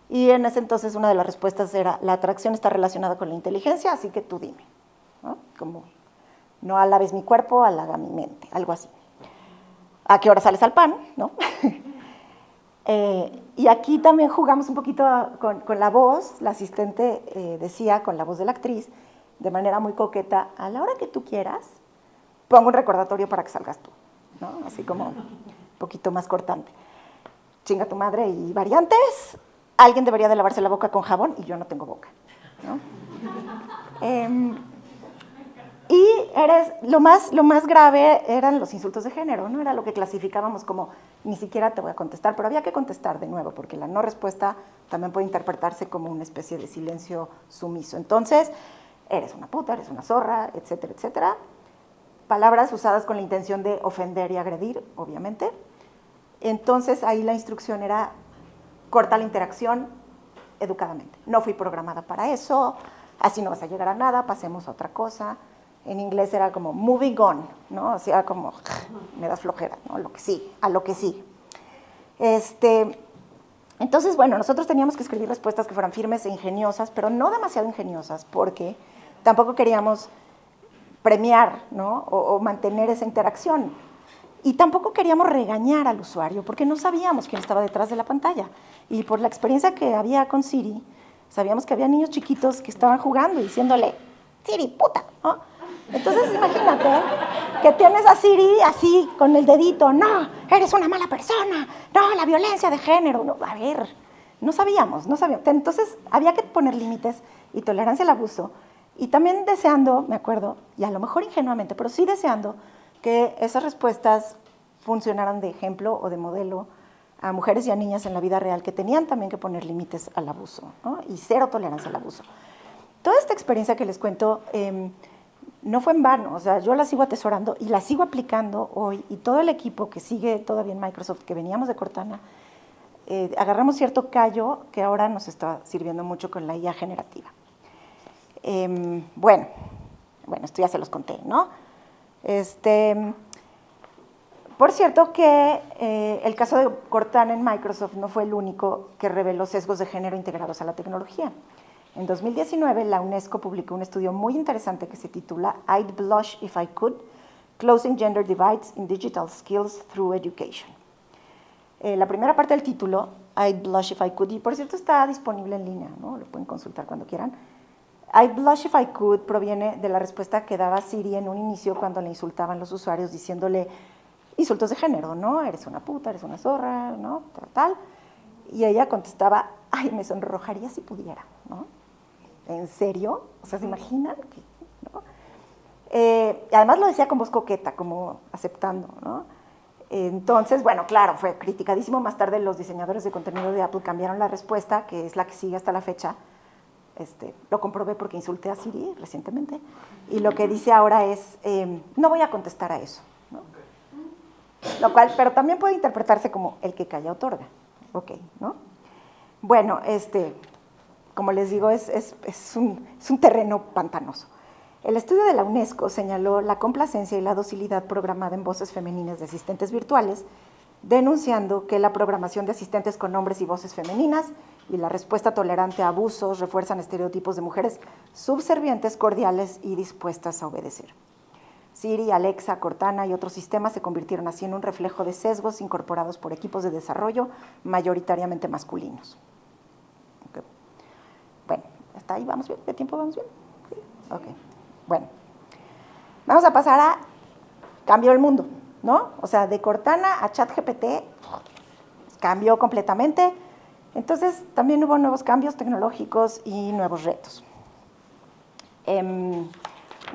B: y en ese entonces una de las respuestas era, la atracción está relacionada con la inteligencia, así que tú dime, ¿no? Como, no alabes mi cuerpo, halaga mi mente, algo así. ¿A qué hora sales al pan? ¿No? Y aquí también jugamos un poquito con la voz, la asistente decía con la voz de la actriz, de manera muy coqueta, a la hora que tú quieras, pongo un recordatorio para que salgas tú, ¿no? Así como un poquito más cortante. Chinga tu madre y variantes, alguien debería de lavarse la boca con jabón y yo no tengo boca, ¿no? Y lo más grave eran los insultos de género, ¿no? Era lo que clasificábamos como, ni siquiera te voy a contestar, pero había que contestar de nuevo, porque la no respuesta también puede interpretarse como una especie de silencio sumiso. Entonces, eres una puta, eres una zorra, etcétera, etcétera. Palabras usadas con la intención de ofender y agredir, obviamente. Entonces, ahí la instrucción era, corta la interacción educadamente. No fui programada para eso, así no vas a llegar a nada, pasemos a otra cosa. En inglés era como moving on, ¿no? O sea, como, me das flojera, ¿no? Lo que sí, a lo que sí. Entonces, bueno, nosotros teníamos que escribir respuestas que fueran firmes e ingeniosas, pero no demasiado ingeniosas, porque tampoco queríamos premiar, ¿no? O mantener esa interacción. Y tampoco queríamos regañar al usuario, porque no sabíamos quién estaba detrás de la pantalla. Y por la experiencia que había con Siri, sabíamos que había niños chiquitos que estaban jugando y diciéndole, Siri, puta, ¿no? Entonces, imagínate que tienes a Siri así, con el dedito, no, eres una mala persona, no, la violencia de género, no, a ver, no sabíamos. Entonces, había que poner límites y tolerancia al abuso, y también deseando, me acuerdo, y a lo mejor ingenuamente, pero sí deseando que esas respuestas funcionaran de ejemplo o de modelo a mujeres y a niñas en la vida real que tenían también que poner límites al abuso, ¿no? Y cero tolerancia al abuso. Toda esta experiencia que les cuento no fue en vano, o sea, yo la sigo atesorando y la sigo aplicando hoy, y todo el equipo que sigue todavía en Microsoft, que veníamos de Cortana, agarramos cierto callo que ahora nos está sirviendo mucho con la IA generativa. Bueno, esto ya se los conté, ¿no? Por cierto que el caso de Cortana en Microsoft no fue el único que reveló sesgos de género integrados a la tecnología. En 2019, la UNESCO publicó un estudio muy interesante que se titula I'd Blush If I Could, Closing Gender Divides in Digital Skills Through Education. La primera parte del título, I'd Blush If I Could, y por cierto está disponible en línea, ¿no? Lo pueden consultar cuando quieran. I'd Blush If I Could proviene de la respuesta que daba Siri en un inicio cuando le insultaban los usuarios diciéndole insultos de género, ¿no? Eres una puta, eres una zorra, ¿no? Tal. Y ella contestaba, ay, me sonrojaría si pudiera, ¿no? ¿En serio? O sea, ¿se imaginan? ¿No? Además lo decía con voz coqueta, como aceptando, ¿no? Entonces, bueno, claro, fue criticadísimo. Más tarde los diseñadores de contenido de Apple cambiaron la respuesta, que es la que sigue hasta la fecha. Lo comprobé porque insulté a Siri recientemente. Y lo que dice ahora es, no voy a contestar a eso, ¿no? Lo cual, pero también puede interpretarse como el que calla otorga. Ok, ¿no? Bueno, como les digo, es un terreno pantanoso. El estudio de la UNESCO señaló la complacencia y la docilidad programada en voces femeninas de asistentes virtuales, denunciando que la programación de asistentes con nombres y voces femeninas y la respuesta tolerante a abusos refuerzan estereotipos de mujeres subservientes, cordiales y dispuestas a obedecer. Siri, Alexa, Cortana y otros sistemas se convirtieron así en un reflejo de sesgos incorporados por equipos de desarrollo mayoritariamente masculinos. Okay. Bueno, ¿hasta ahí vamos bien? ¿De tiempo vamos bien? ¿Sí? Ok. Bueno, vamos a pasar a cambió el mundo, ¿no? O sea, de Cortana a ChatGPT cambió completamente. Entonces, también hubo nuevos cambios tecnológicos y nuevos retos. Un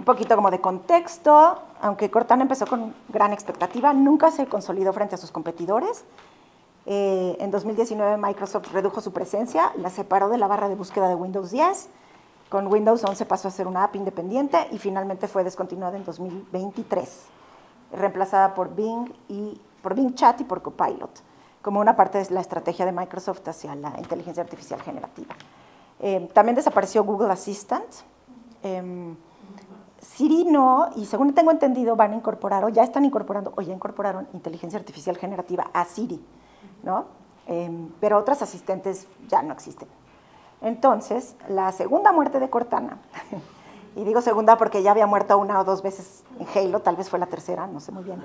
B: poquito como de contexto, aunque Cortana empezó con gran expectativa, nunca se consolidó frente a sus competidores. En 2019 Microsoft redujo su presencia, la separó de la barra de búsqueda de Windows 10, con Windows 11 pasó a ser una app independiente y finalmente fue descontinuada en 2023, reemplazada por Bing Chat y por Copilot, como una parte de la estrategia de Microsoft hacia la inteligencia artificial generativa. También desapareció Google Assistant. Siri no, y según tengo entendido van a incorporar, o ya están incorporando, o ya incorporaron inteligencia artificial generativa a Siri, ¿no? Pero otras asistentes ya no existen. Entonces, la segunda muerte de Cortana, y digo segunda porque ya había muerto una o dos veces en Halo, tal vez fue la tercera, no sé muy bien,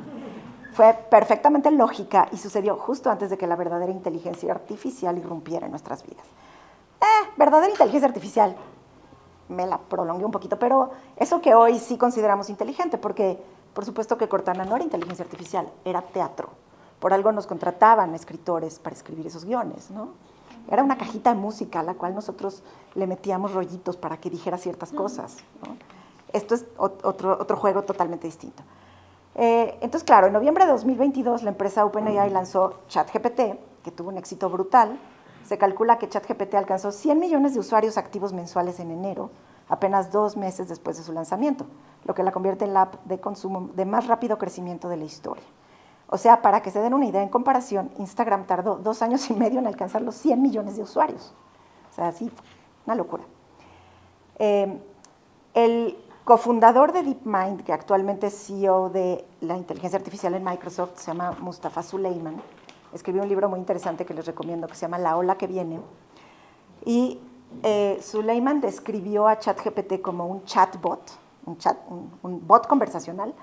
B: fue perfectamente lógica y sucedió justo antes de que la verdadera inteligencia artificial irrumpiera en nuestras vidas. Verdadera inteligencia artificial, me la prolongué un poquito, pero eso que hoy sí consideramos inteligente, porque por supuesto que Cortana no era inteligencia artificial, era teatro. Por algo nos contrataban escritores para escribir esos guiones, ¿no? Era una cajita de música a la cual nosotros le metíamos rollitos para que dijera ciertas cosas, ¿no? Esto es otro juego totalmente distinto. Entonces, claro, en noviembre de 2022 la empresa OpenAI lanzó ChatGPT, que tuvo un éxito brutal. Se calcula que ChatGPT alcanzó 100 millones de usuarios activos mensuales en enero, apenas 2 meses después de su lanzamiento, lo que la convierte en la app de consumo de más rápido crecimiento de la historia. O sea, para que se den una idea, en comparación, Instagram tardó 2 años y medio en alcanzar los 100 millones de usuarios. O sea, sí, una locura. El cofundador de DeepMind, que actualmente es CEO de la inteligencia artificial en Microsoft, se llama Mustafa Suleyman, escribió un libro muy interesante que les recomiendo que se llama La ola que viene. Y Suleyman describió a ChatGPT como un chatbot, un bot conversacional,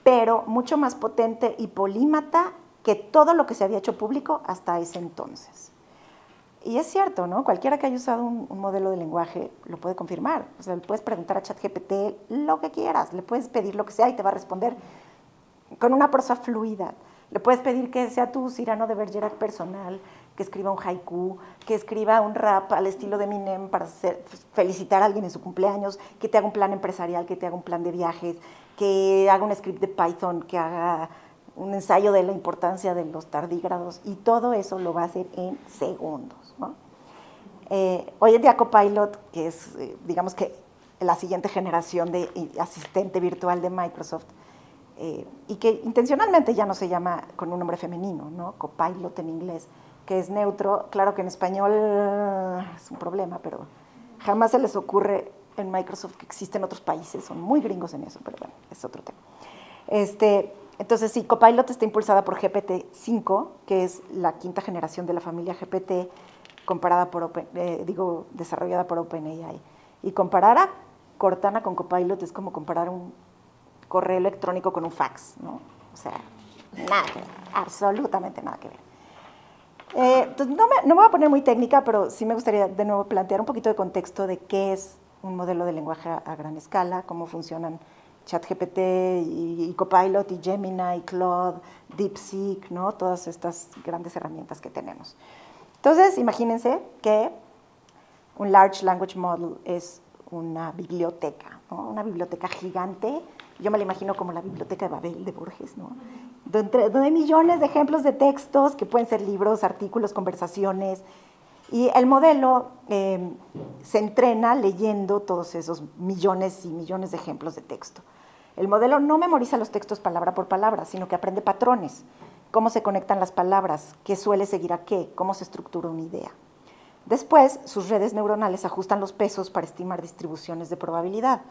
B: pero mucho más potente y polímata que todo lo que se había hecho público hasta ese entonces. Y es cierto, ¿no? Cualquiera que haya usado un modelo de lenguaje lo puede confirmar. O sea, le puedes preguntar a ChatGPT lo que quieras, le puedes pedir lo que sea y te va a responder con una prosa fluida. Le puedes pedir que sea tu Cyrano de Bergerac personal, que escriba un haiku, que escriba un rap al estilo de Eminem para felicitar a alguien en su cumpleaños, que te haga un plan empresarial, que te haga un plan de viajes, que haga un script de Python, que haga un ensayo de la importancia de los tardígrados, y todo eso lo va a hacer en segundos, ¿no? Hoy en día Copilot, que es, digamos que la siguiente generación de asistente virtual de Microsoft, y que intencionalmente ya no se llama con un nombre femenino, ¿no? Copilot en inglés, que es neutro. Claro que en español es un problema, pero jamás se les ocurre en Microsoft que existen otros países, son muy gringos en eso, pero bueno, es otro tema. Entonces, sí, Copilot está impulsada por GPT-5, que es la 5ª generación de la familia GPT, desarrollada por OpenAI. Y comparar a Cortana con Copilot es como comparar un correo electrónico con un fax, ¿no? O sea, nada que ver, absolutamente nada que ver. Entonces, no me voy a poner muy técnica, pero sí me gustaría de nuevo plantear un poquito de contexto de qué es un modelo de lenguaje a gran escala, cómo funcionan ChatGPT y Copilot y Gemini y Claude, DeepSeek, ¿no? Todas estas grandes herramientas que tenemos. Entonces, imagínense que un Large Language Model es una biblioteca, ¿no? Una biblioteca gigante. Yo me la imagino como la biblioteca de Babel de Borges, ¿no? Donde hay millones de ejemplos de textos que pueden ser libros, artículos, conversaciones. Y el modelo se entrena leyendo todos esos millones y millones de ejemplos de texto. El modelo no memoriza los textos palabra por palabra, sino que aprende patrones, cómo se conectan las palabras, qué suele seguir a qué, cómo se estructura una idea. Después, sus redes neuronales ajustan los pesos para estimar distribuciones de probabilidad.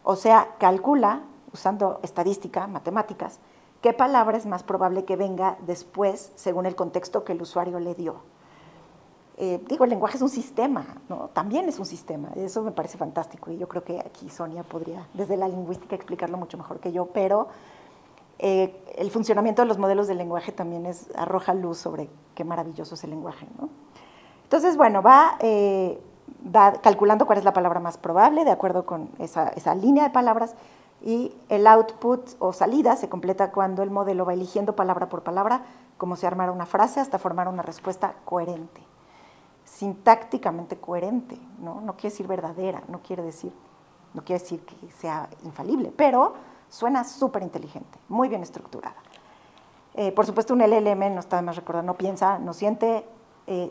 B: O sea, calcula, usando estadística, matemáticas, qué palabra es más probable que venga después según el contexto que el usuario le dio. El lenguaje es un sistema, ¿no? También es un sistema, eso me parece fantástico y yo creo que aquí Sonia podría, desde la lingüística, explicarlo mucho mejor que yo, pero el funcionamiento de los modelos de lenguaje también arroja luz sobre qué maravilloso es el lenguaje, ¿no? Entonces, bueno, va calculando cuál es la palabra más probable de acuerdo con esa línea de palabras y el output o salida se completa cuando el modelo va eligiendo palabra por palabra cómo se armará una frase hasta formar una respuesta coherente, sintácticamente coherente, ¿no? No quiere decir verdadera, no quiere decir que sea infalible, pero suena súper inteligente, muy bien estructurada. Por supuesto, un LLM, no está de más recordar, no piensa, no siente,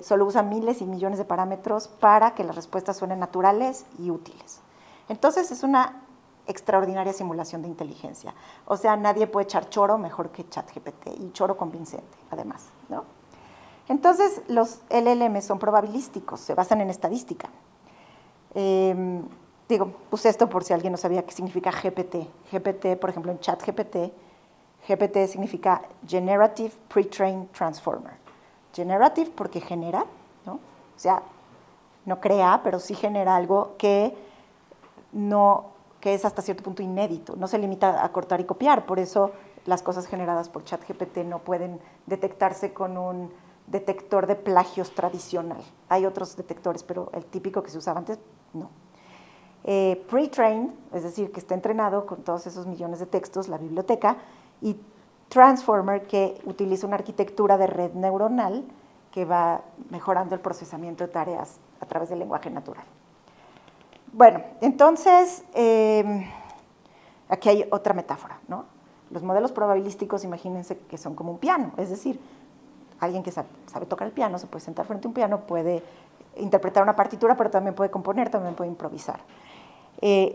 B: solo usa miles y millones de parámetros para que las respuestas suenen naturales y útiles. Entonces, es una extraordinaria simulación de inteligencia. O sea, nadie puede echar choro mejor que ChatGPT, y choro convincente, además, ¿no? Entonces, los LLM son probabilísticos, se basan en estadística. Puse esto por si alguien no sabía qué significa GPT. GPT, por ejemplo, en ChatGPT, GPT significa Generative Pre-trained Transformer. Generative porque genera, ¿no? O sea, no crea, pero sí genera algo que es hasta cierto punto inédito, no se limita a cortar y copiar, por eso las cosas generadas por ChatGPT no pueden detectarse con un detector de plagios tradicional. Hay otros detectores, pero el típico que se usaba antes, no. Pre-trained, es decir, que está entrenado con todos esos millones de textos, la biblioteca, y Transformer, que utiliza una arquitectura de red neuronal que va mejorando el procesamiento de tareas a través del lenguaje natural. Bueno, entonces, aquí hay otra metáfora, ¿no? Los modelos probabilísticos, imagínense que son como un piano, es decir, alguien que sabe tocar el piano se puede sentar frente a un piano, puede interpretar una partitura, pero también puede componer, también puede improvisar.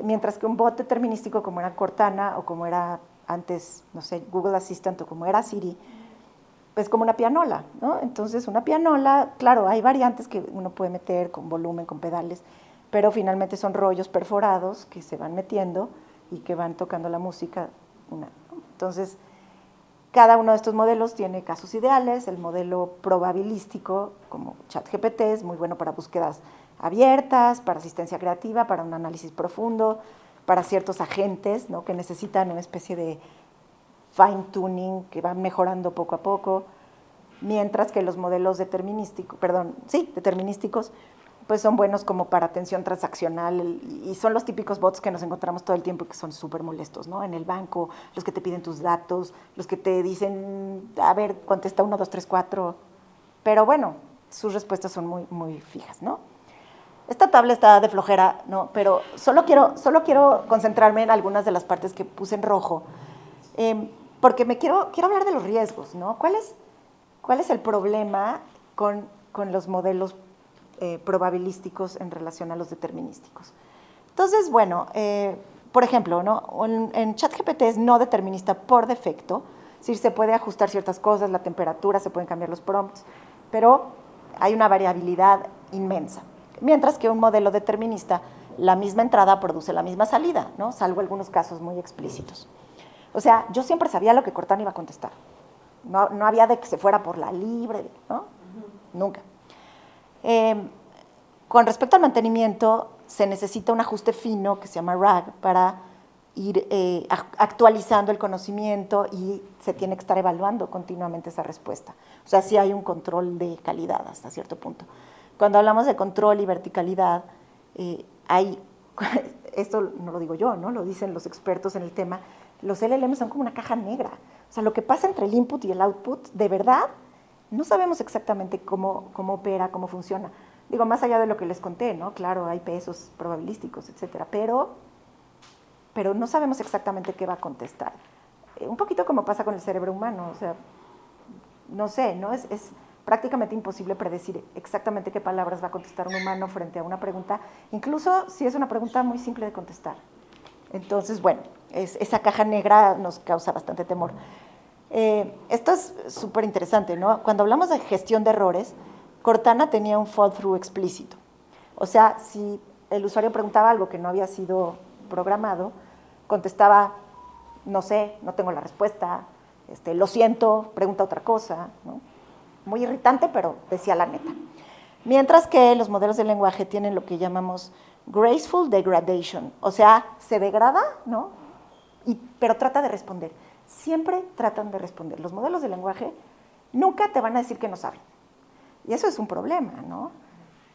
B: Mientras que un bot determinístico como era Cortana o como era antes, no sé, Google Assistant o como era Siri, es como una pianola, ¿no? Entonces, una pianola, claro, hay variantes que uno puede meter con volumen, con pedales, pero finalmente son rollos perforados que se van metiendo y que van tocando la música. Entonces, cada uno de estos modelos tiene casos ideales. El modelo probabilístico, como ChatGPT, es muy bueno para búsquedas abiertas, para asistencia creativa, para un análisis profundo, para ciertos agentes, ¿no? Que necesitan una especie de fine-tuning que van mejorando poco a poco, mientras que los modelos determinísticos, pues son buenos como para atención transaccional y son los típicos bots que nos encontramos todo el tiempo y que son súper molestos, ¿no? En el banco, los que te piden tus datos, los que te dicen, a ver, contesta 1, 2, 3, 4, pero bueno, sus respuestas son muy, muy fijas, ¿no? Esta tabla está de flojera, ¿no? Pero solo quiero concentrarme en algunas de las partes que puse en rojo, porque quiero hablar de los riesgos, ¿no? ¿Cuál es el problema con los modelos probabilísticos en relación a los determinísticos? Entonces, bueno, por ejemplo, ¿no? En ChatGPT es no determinista por defecto, es decir, se puede ajustar ciertas cosas, la temperatura, se pueden cambiar los prompts, pero hay una variabilidad inmensa. Mientras que un modelo determinista, la misma entrada produce la misma salida, ¿no? Salvo algunos casos muy explícitos. O sea, yo siempre sabía lo que Cortana iba a contestar. No había de que se fuera por la libre, ¿no? Nunca. Con respecto al mantenimiento, se necesita un ajuste fino que se llama RAG para ir actualizando el conocimiento y se tiene que estar evaluando continuamente esa respuesta. O sea, sí hay un control de calidad hasta cierto punto. Cuando hablamos de control y verticalidad, esto no lo digo yo, ¿no? Lo dicen los expertos en el tema, los LLM son como una caja negra. O sea, lo que pasa entre el input y el output, de verdad, no sabemos exactamente cómo opera, cómo funciona. Digo, más allá de lo que les conté, ¿no? Claro, hay pesos probabilísticos, etcétera, pero no sabemos exactamente qué va a contestar. Un poquito como pasa con el cerebro humano, o sea, no sé, ¿no? Es prácticamente imposible predecir exactamente qué palabras va a contestar un humano frente a una pregunta, incluso si es una pregunta muy simple de contestar. Entonces, bueno, esa caja negra nos causa bastante temor. Esto es súper interesante, ¿no? Cuando hablamos de gestión de errores, Cortana tenía un fall through explícito. O sea, si el usuario preguntaba algo que no había sido programado, contestaba, no sé, no tengo la respuesta, lo siento, pregunta otra cosa, ¿no? Muy irritante, pero decía la neta. Mientras que los modelos de lenguaje tienen lo que llamamos graceful degradation, o sea, se degrada, ¿no? Pero trata de responder. Siempre tratan de responder. Los modelos de lenguaje nunca te van a decir que no saben. Y eso es un problema, ¿no?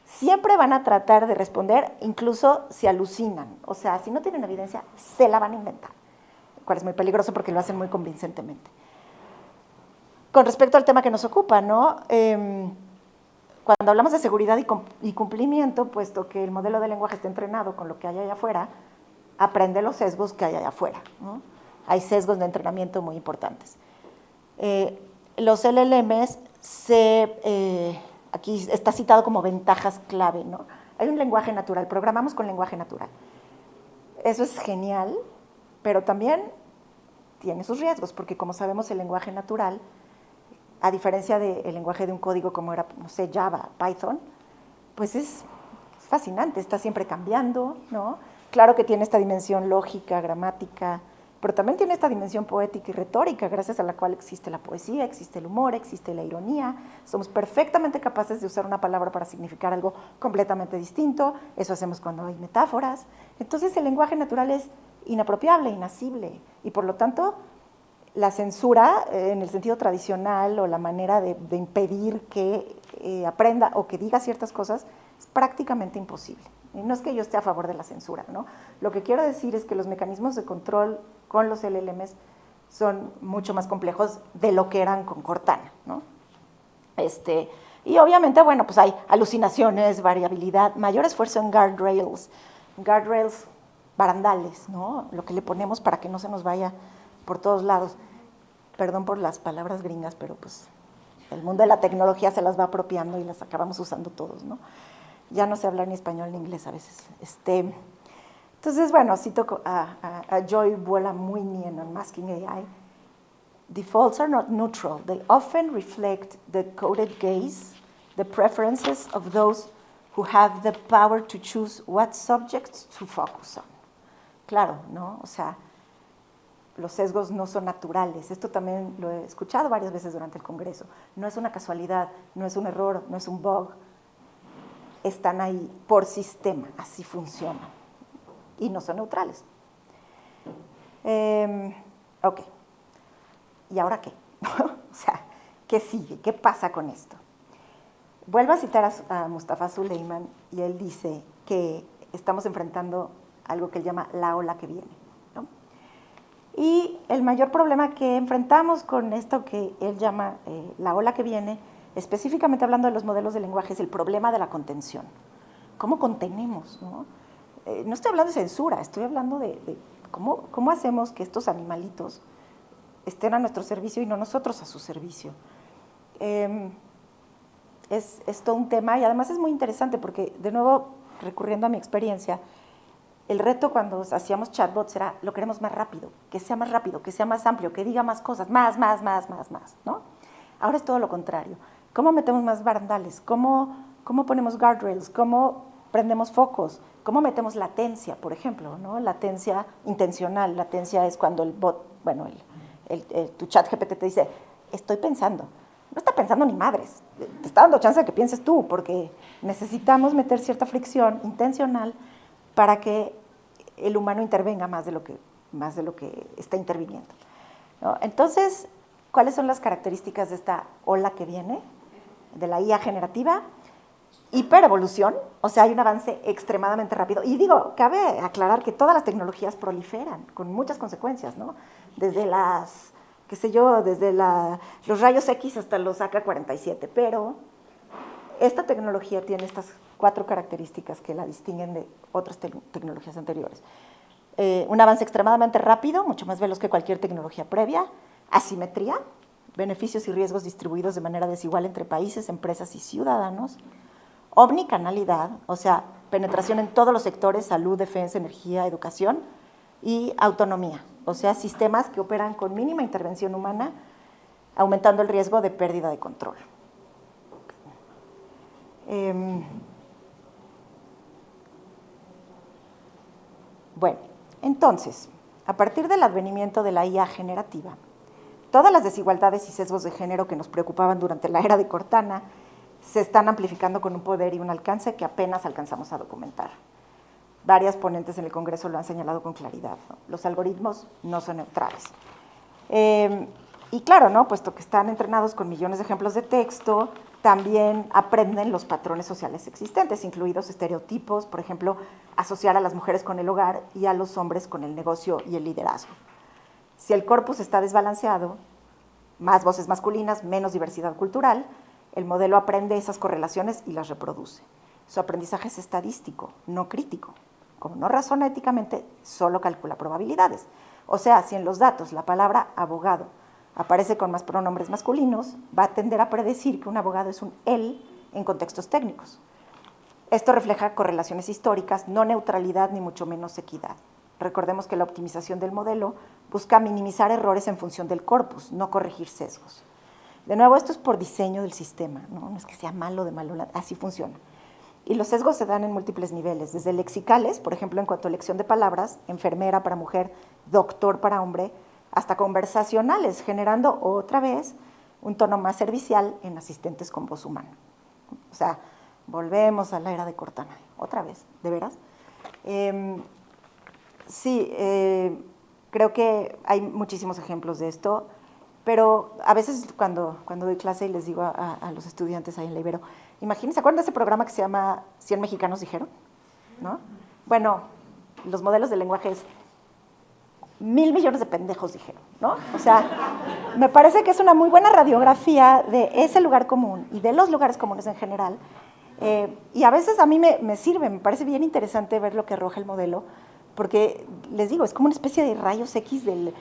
B: Siempre van a tratar de responder, incluso si alucinan. O sea, si no tienen evidencia, se la van a inventar. Lo cual es muy peligroso porque lo hacen muy convincentemente. Con respecto al tema que nos ocupa, ¿no? Cuando hablamos de seguridad y cumplimiento, puesto que el modelo de lenguaje está entrenado con lo que hay allá afuera, aprende los sesgos que hay allá afuera, ¿no? Hay sesgos de entrenamiento muy importantes. Los LLMs aquí está citado como ventajas clave, ¿no? Hay un lenguaje natural, programamos con lenguaje natural. Eso es genial, pero también tiene sus riesgos, porque como sabemos el lenguaje natural, a diferencia del lenguaje de un código como era, no sé, Java, Python, pues es fascinante, está siempre cambiando, ¿no? Claro que tiene esta dimensión lógica, gramática, pero también tiene esta dimensión poética y retórica, gracias a la cual existe la poesía, existe el humor, existe la ironía. Somos perfectamente capaces de usar una palabra para significar algo completamente distinto. Eso hacemos cuando hay metáforas. Entonces, el lenguaje natural es inapropiable, inasible, y por lo tanto, la censura, en el sentido tradicional, o la manera de impedir que aprenda o que diga ciertas cosas, es prácticamente imposible. Y no es que yo esté a favor de la censura, ¿no? Lo que quiero decir es que los mecanismos de control con los LLMs son mucho más complejos de lo que eran con Cortana, ¿no? Y obviamente, bueno, pues hay alucinaciones, variabilidad, mayor esfuerzo en guardrails, barandales, ¿no? Lo que le ponemos para que no se nos vaya por todos lados. Perdón por las palabras gringas, pero pues el mundo de la tecnología se las va apropiando y las acabamos usando todos, ¿no? Ya no sé hablar ni español ni inglés a veces. Entonces, bueno, cito a Joy Buolamwini en Unmasking AI. Defaults are not neutral. They often reflect the coded gaze, the preferences of those who have the power to choose what subjects to focus on. Claro, ¿no? O sea, los sesgos no son naturales. Esto también lo he escuchado varias veces durante el Congreso. No es una casualidad, no es un error, no es un bug. Están ahí por sistema, así funcionan. Y no son neutrales. Ok. ¿Y ahora qué? O sea, ¿qué sigue? ¿Qué pasa con esto? Vuelvo a citar a Mustafa Suleyman y él dice que estamos enfrentando algo que él llama la ola que viene, ¿no? Y el mayor problema que enfrentamos con esto que él llama la ola que viene, específicamente hablando de los modelos de lenguaje, es el problema de la contención. ¿Cómo contenemos, no? No estoy hablando de censura, estoy hablando de cómo hacemos que estos animalitos estén a nuestro servicio y no nosotros a su servicio. Es todo un tema y además es muy interesante porque, de nuevo, recurriendo a mi experiencia, el reto cuando hacíamos chatbots era, lo queremos más rápido, que sea más amplio, que diga más cosas, más, ¿no? Ahora es todo lo contrario. ¿Cómo metemos más barandales? ¿Cómo ponemos guardrails? ¿Cómo prendemos focos? ¿Cómo metemos latencia, por ejemplo, ¿no? Latencia intencional. Latencia es cuando el bot, bueno, tu chat GPT te dice, estoy pensando. no está pensando ni madres, te está dando chance de que pienses tú, porque necesitamos meter cierta fricción intencional para que el humano intervenga más de lo que está interviniendo, ¿no? Entonces, ¿cuáles son las características de esta ola que viene, de la IA generativa? Hiperevolución, o sea, hay un avance extremadamente rápido. Y digo, cabe aclarar que todas las tecnologías proliferan con muchas consecuencias, ¿no? Desde las, qué sé yo, desde los rayos X hasta los AK-47, pero esta tecnología tiene estas 4 características que la distinguen de otras tecnologías anteriores. Un avance extremadamente rápido, mucho más veloz que cualquier tecnología previa, asimetría, beneficios y riesgos distribuidos de manera desigual entre países, empresas y ciudadanos, omnicanalidad, o sea, penetración en todos los sectores, salud, defensa, energía, educación, y autonomía, o sea, sistemas que operan con mínima intervención humana, aumentando el riesgo de pérdida de control. Bueno, entonces, a partir del advenimiento de la IA generativa, todas las desigualdades y sesgos de género que nos preocupaban durante la era de Cortana se están amplificando con un poder y un alcance que apenas alcanzamos a documentar. Varias ponentes en el Congreso lo han señalado con claridad, ¿no? Los algoritmos no son neutrales. Y claro, ¿no? Puesto que están entrenados con millones de ejemplos de texto, también aprenden los patrones sociales existentes, incluidos estereotipos, por ejemplo, asociar a las mujeres con el hogar y a los hombres con el negocio y el liderazgo. Si el corpus está desbalanceado, más voces masculinas, menos diversidad cultural, el modelo aprende esas correlaciones y las reproduce. Su aprendizaje es estadístico, no crítico. Como no razona éticamente, solo calcula probabilidades. O sea, si en los datos la palabra abogado aparece con más pronombres masculinos, va a tender a predecir que un abogado es un él en contextos técnicos. Esto refleja correlaciones históricas, no neutralidad ni mucho menos equidad. Recordemos que la optimización del modelo busca minimizar errores en función del corpus, no corregir sesgos. De nuevo, esto es por diseño del sistema, ¿no? No es que sea malo de malo, así funciona. Y los sesgos se dan en múltiples niveles, desde lexicales, por ejemplo, en cuanto a elección de palabras, enfermera para mujer, doctor para hombre, hasta conversacionales, generando otra vez un tono más servicial en asistentes con voz humana. O sea, volvemos a la era de Cortana, otra vez, ¿de veras? Sí, creo que hay muchísimos ejemplos de esto, pero a veces cuando doy clase y les digo a los estudiantes ahí en la Ibero, imagínense, ¿se acuerdan de ese programa que se llama 100 mexicanos dijeron? ¿No? Bueno, los modelos de lenguaje es 1,000 millones de pendejos dijeron, ¿no? O sea, me parece que es una muy buena radiografía de ese lugar común y de los lugares comunes en general, y a veces a mí me sirve, me parece bien interesante ver lo que arroja el modelo, porque les digo, es como una especie de rayos X del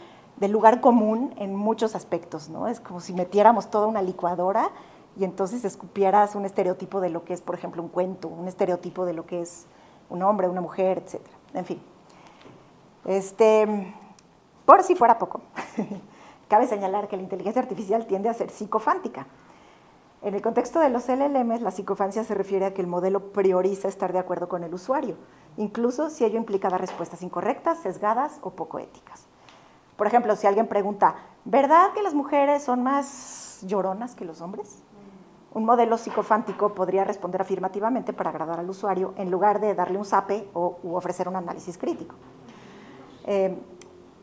B: lugar común en muchos aspectos, ¿no? Es como si metiéramos toda una licuadora y entonces escupieras un estereotipo de lo que es, por ejemplo, un cuento, un estereotipo de lo que es un hombre, una mujer, etc. En fin. Por si fuera poco, cabe señalar que la inteligencia artificial tiende a ser psicofántica. En el contexto de los LLMs, la psicofancia se refiere a que el modelo prioriza estar de acuerdo con el usuario, incluso si ello implica dar respuestas incorrectas, sesgadas o poco éticas. Por ejemplo, si alguien pregunta, ¿verdad que las mujeres son más lloronas que los hombres? Un modelo psicofántico podría responder afirmativamente para agradar al usuario en lugar de darle un zape u ofrecer un análisis crítico.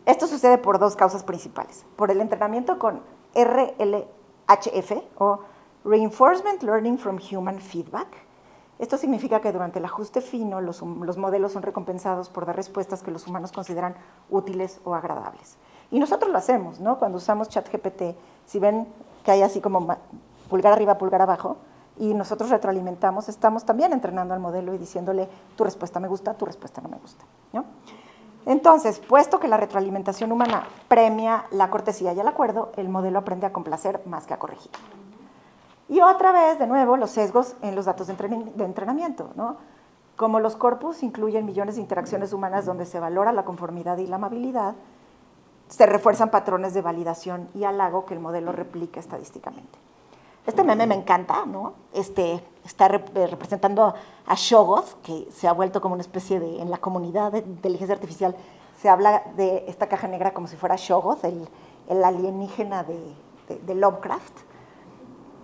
B: Esto sucede por 2 causas principales. Por el entrenamiento con RLHF o Reinforcement Learning from Human Feedback. Esto significa que durante el ajuste fino los modelos son recompensados por dar respuestas que los humanos consideran útiles o agradables. Y nosotros lo hacemos, ¿no? Cuando usamos ChatGPT, si ven que hay así como pulgar arriba, pulgar abajo, y nosotros retroalimentamos, estamos también entrenando al modelo y diciéndole, tu respuesta me gusta, tu respuesta no me gusta, ¿no? Entonces, puesto que la retroalimentación humana premia la cortesía y el acuerdo, el modelo aprende a complacer más que a corregir. Y otra vez, de nuevo, los sesgos en los datos de entrenamiento, ¿no? Como los corpus incluyen millones de interacciones humanas donde se valora la conformidad y la amabilidad, se refuerzan patrones de validación y halago que el modelo replica estadísticamente. Este meme me encanta, ¿no? Está representando a Shoggoth, que se ha vuelto como una especie de, en la comunidad de inteligencia artificial, se habla de esta caja negra como si fuera Shoggoth, el alienígena de Lovecraft.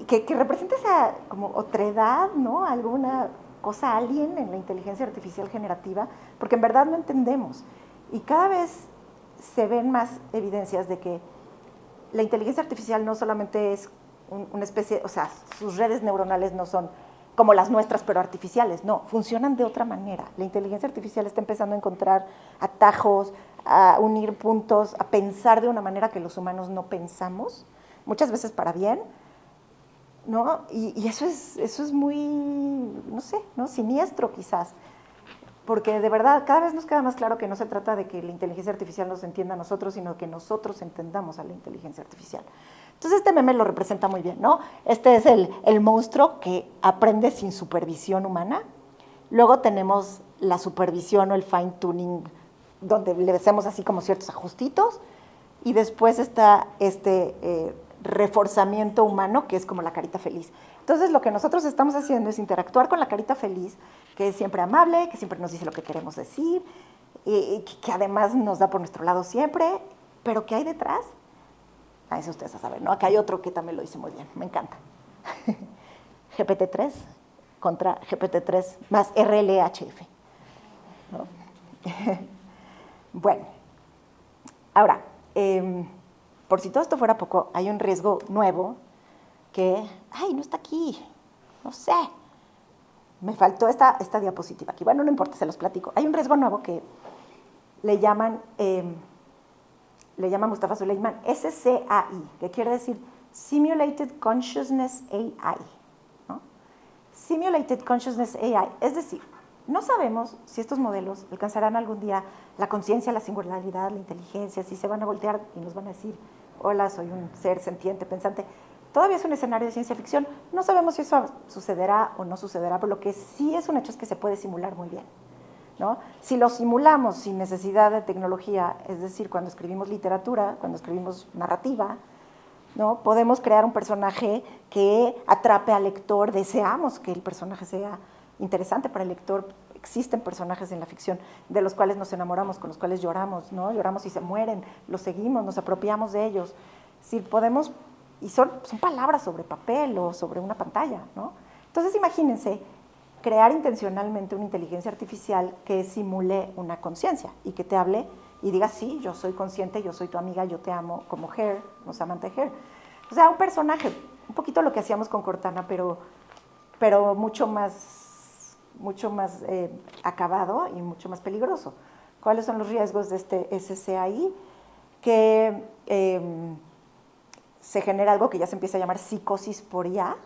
B: que representa esa como otredad, ¿no? Alguna cosa alien en la inteligencia artificial generativa, porque en verdad no entendemos. Y cada vez se ven más evidencias de que la inteligencia artificial no solamente es una especie, o sea, sus redes neuronales no son como las nuestras, pero artificiales, no, funcionan de otra manera. La inteligencia artificial está empezando a encontrar atajos, a unir puntos, a pensar de una manera que los humanos no pensamos, muchas veces para bien, ¿no? Y eso es muy, no sé, ¿no? Siniestro quizás, porque de verdad cada vez nos queda más claro que no se trata de que la inteligencia artificial nos entienda a nosotros, sino que nosotros entendamos a la inteligencia artificial. Entonces este meme lo representa muy bien, ¿no? Este es el monstruo que aprende sin supervisión humana. Luego tenemos la supervisión o el fine tuning, donde le hacemos así como ciertos ajustitos, y después está este reforzamiento humano, que es como la carita feliz. Entonces lo que nosotros estamos haciendo es interactuar con la carita feliz, que es siempre amable, que siempre nos dice lo que queremos decir, que además nos da por nuestro lado siempre, pero ¿qué hay detrás? A eso ustedes a saber, ¿no? Acá hay otro que también lo dice muy bien, me encanta. GPT-3 contra GPT-3 más RLHF, ¿no? Bueno, ahora, por si todo esto fuera poco, hay un riesgo nuevo que, ay, no está aquí, no sé, me faltó esta diapositiva aquí. Bueno, no importa, se los platico. Hay un riesgo nuevo que le llaman Mustafa Suleiman SCAI, que quiere decir Simulated Consciousness AI, ¿no? Simulated Consciousness AI, es decir, no sabemos si estos modelos alcanzarán algún día la conciencia, la singularidad, la inteligencia, si se van a voltear y nos van a decir, hola, soy un ser sentiente, pensante. Todavía es un escenario de ciencia ficción, no sabemos si eso sucederá o no sucederá, pero lo que sí es un hecho es que se puede simular muy bien, ¿no? Si lo simulamos sin necesidad de tecnología, es decir, cuando escribimos literatura, cuando escribimos narrativa, ¿no? Podemos crear un personaje que atrape al lector, deseamos que el personaje sea interesante para el lector. Existen personajes en la ficción de los cuales nos enamoramos, con los cuales lloramos, ¿no? Lloramos y se mueren, los seguimos, nos apropiamos de ellos. Si podemos, y son palabras sobre papel o sobre una pantalla, ¿no? Entonces imagínense crear intencionalmente una inteligencia artificial que simule una conciencia y que te hable y diga, sí, yo soy consciente, yo soy tu amiga, yo te amo, como Her, nos Samantha Her. O sea, un personaje, un poquito lo que hacíamos con Cortana, pero mucho más acabado y mucho más peligroso. ¿Cuáles son los riesgos de este SCAI? Que se genera algo que ya se empieza a llamar psicosis por IA,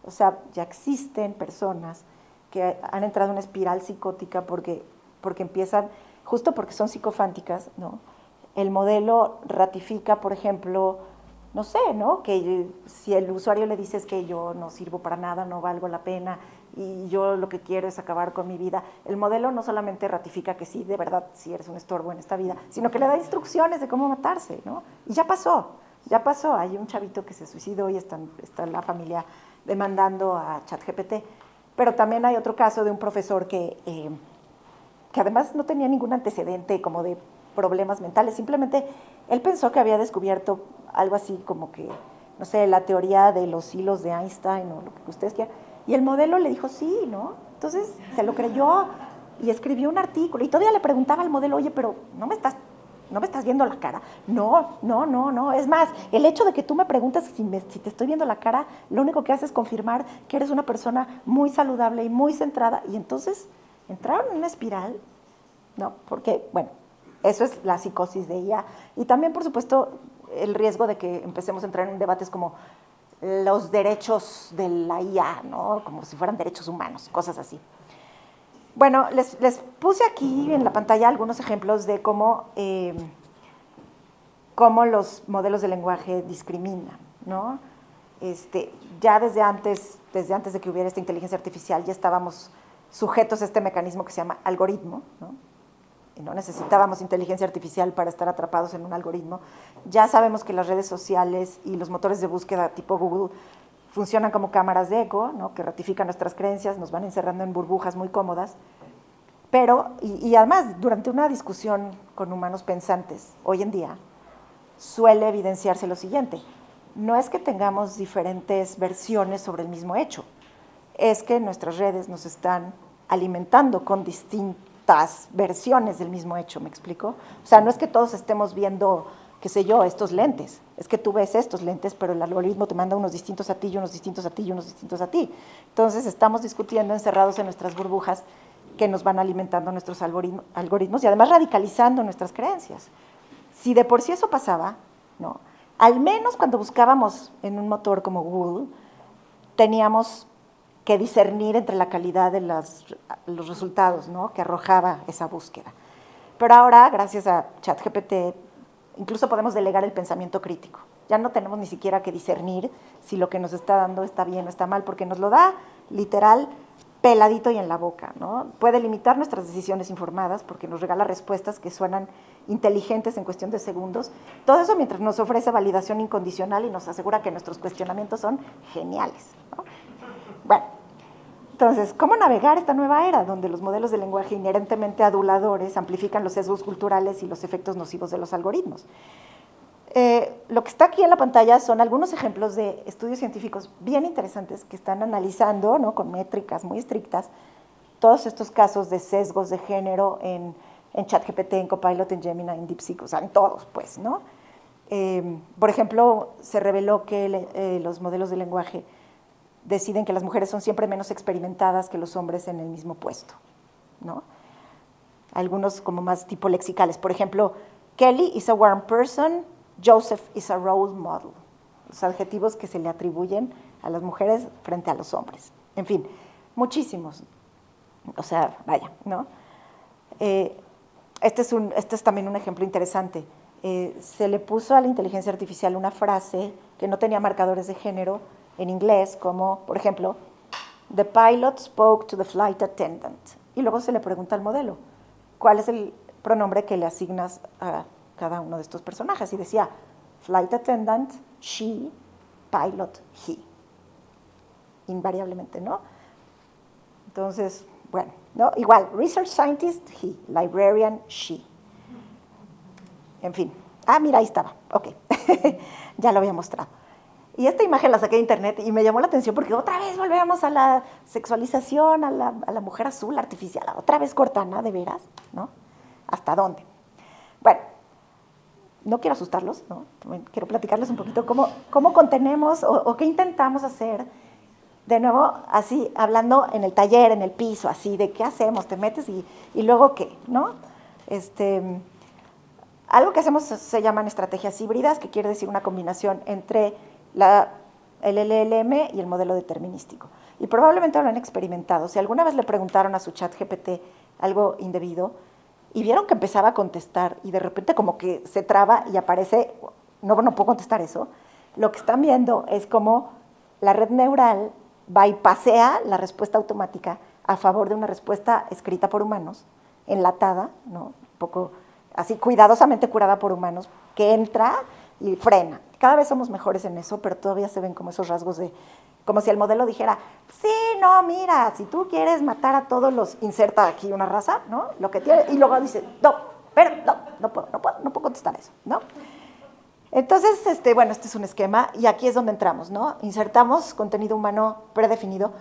B: o sea, ya existen personas que han entrado en una espiral psicótica porque empiezan, justo porque son psicofánticas, ¿no? El modelo ratifica, por ejemplo, no sé, ¿no? Que si el usuario le dice es que yo no sirvo para nada, no valgo la pena y yo lo que quiero es acabar con mi vida, el modelo no solamente ratifica que sí, de verdad, sí eres un estorbo en esta vida, sino que le da instrucciones de cómo matarse, ¿no? Y ya pasó, hay un chavito que se suicidó y está la familia demandando a ChatGPT, pero también hay otro caso de un profesor que además no tenía ningún antecedente como de problemas mentales, simplemente él pensó que había descubierto algo así como que, no sé, la teoría de los hilos de Einstein o lo que ustedes quieran, y el modelo le dijo sí, ¿no? Entonces se lo creyó y escribió un artículo y todavía le preguntaba al modelo, oye, pero ¿no me estás viendo la cara? No, es más, el hecho de que tú me preguntas si te estoy viendo la cara, lo único que hace es confirmar que eres una persona muy saludable y muy centrada, y entonces entraron en una espiral, ¿no? Porque, bueno, eso es la psicosis de IA, y también, por supuesto, el riesgo de que empecemos a entrar en debates como los derechos de la IA, ¿no? Como si fueran derechos humanos, cosas así. Bueno, les puse aquí en la pantalla algunos ejemplos de cómo los modelos de lenguaje discriminan, ¿no? Ya desde antes de que hubiera esta inteligencia artificial, ya estábamos sujetos a este mecanismo que se llama algoritmo, ¿no? Y no necesitábamos inteligencia artificial para estar atrapados en un algoritmo. Ya sabemos que las redes sociales y los motores de búsqueda tipo Google funcionan como cámaras de eco, ¿no? Que ratifican nuestras creencias, nos van encerrando en burbujas muy cómodas. Pero, y además, durante una discusión con humanos pensantes, hoy en día, suele evidenciarse lo siguiente. no es que tengamos diferentes versiones sobre el mismo hecho, es que nuestras redes nos están alimentando con distintas versiones del mismo hecho, ¿me explico? O sea, no es que todos estemos viendo, qué sé yo, estos lentes, es que tú ves estos lentes, pero el algoritmo te manda unos distintos a ti y unos distintos a ti y unos distintos a ti. Entonces estamos discutiendo encerrados en nuestras burbujas que nos van alimentando nuestros algoritmos y además radicalizando nuestras creencias. Si de por sí eso pasaba, ¿no? Al menos cuando buscábamos en un motor como Google, teníamos que discernir entre la calidad de los resultados, ¿no?, que arrojaba esa búsqueda. Pero ahora, gracias a ChatGPT, incluso podemos delegar el pensamiento crítico. Ya no tenemos ni siquiera que discernir si lo que nos está dando está bien o está mal, porque nos lo da literal peladito y en la boca, ¿no? Puede limitar nuestras decisiones informadas porque nos regala respuestas que suenan inteligentes en cuestión de segundos. Todo eso mientras nos ofrece validación incondicional y nos asegura que nuestros cuestionamientos son geniales, ¿no? Bueno, entonces, ¿cómo navegar esta nueva era donde los modelos de lenguaje inherentemente aduladores amplifican los sesgos culturales y los efectos nocivos de los algoritmos? Lo que está aquí en la pantalla son algunos ejemplos de estudios científicos bien interesantes que están analizando, ¿no?, con métricas muy estrictas, todos estos casos de sesgos de género en ChatGPT, en Copilot, en Gemini, en DeepSeek, o sea, en todos, pues, ¿no? Por ejemplo, se reveló que los modelos de lenguaje deciden que las mujeres son siempre menos experimentadas que los hombres en el mismo puesto, ¿no? Algunos como más tipo lexicales. Por ejemplo, Kelly is a warm person, Joseph is a role model. Los adjetivos que se le atribuyen a las mujeres frente a los hombres. En fin, muchísimos. O sea, vaya, ¿no? Este es también un ejemplo interesante. Se le puso a la inteligencia artificial una frase que no tenía marcadores de género en inglés, como, por ejemplo, the pilot spoke to the flight attendant. Y luego se le pregunta al modelo, ¿cuál es el pronombre que le asignas a cada uno de estos personajes? Y decía, flight attendant, she, pilot, he. Invariablemente, ¿no? Entonces, bueno, ¿no? Igual, research scientist, he, librarian, she. En fin. Ah, mira, ahí estaba. Ok. Ya lo había mostrado. Y esta imagen la saqué de internet y me llamó la atención porque otra vez volvemos a la sexualización, a la mujer azul artificial. Otra vez Cortana, de veras, ¿no? ¿Hasta dónde? Bueno, no quiero asustarlos, ¿no? Quiero platicarles un poquito cómo contenemos o qué intentamos hacer. De nuevo, así, hablando en el taller, en el piso, así, de qué hacemos, te metes y luego qué, ¿no? Algo que hacemos se llaman estrategias híbridas, que quiere decir una combinación entre el LLM y el modelo determinístico. Y probablemente lo han experimentado. Si alguna vez le preguntaron a su ChatGPT algo indebido y vieron que empezaba a contestar y de repente como que se traba y aparece, no puedo contestar eso, lo que están viendo es como la red neural bypassea la respuesta automática a favor de una respuesta escrita por humanos, enlatada, ¿no? Un poco así cuidadosamente curada por humanos, que entra y frena. Cada vez somos mejores en eso, pero todavía se ven como esos rasgos de, como si el modelo dijera, sí, no, mira, si tú quieres matar a todos los, inserta aquí una raza, ¿no? Lo que tiene, y luego dice, no, pero no puedo contestar eso, ¿no? Entonces, bueno, este es un esquema y aquí es donde entramos, ¿no? Insertamos contenido humano predefinido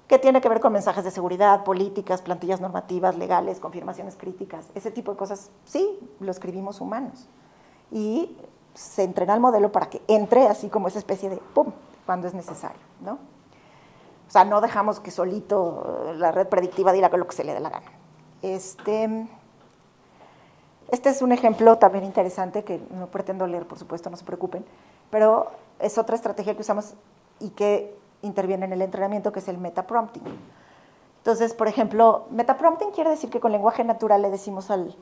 B: que tiene que ver con mensajes de seguridad, políticas, plantillas normativas, legales, confirmaciones críticas, ese tipo de cosas, sí, lo escribimos humanos. Y se entrena el modelo para que entre así como esa especie de pum, cuando es necesario, ¿no? O sea, no dejamos que solito la red predictiva diga lo que se le dé la gana. Este es un ejemplo también interesante que no pretendo leer, por supuesto, no se preocupen, pero es otra estrategia que usamos y que interviene en el entrenamiento, que es el metaprompting. Entonces, por ejemplo, metaprompting quiere decir que con lenguaje natural le decimos al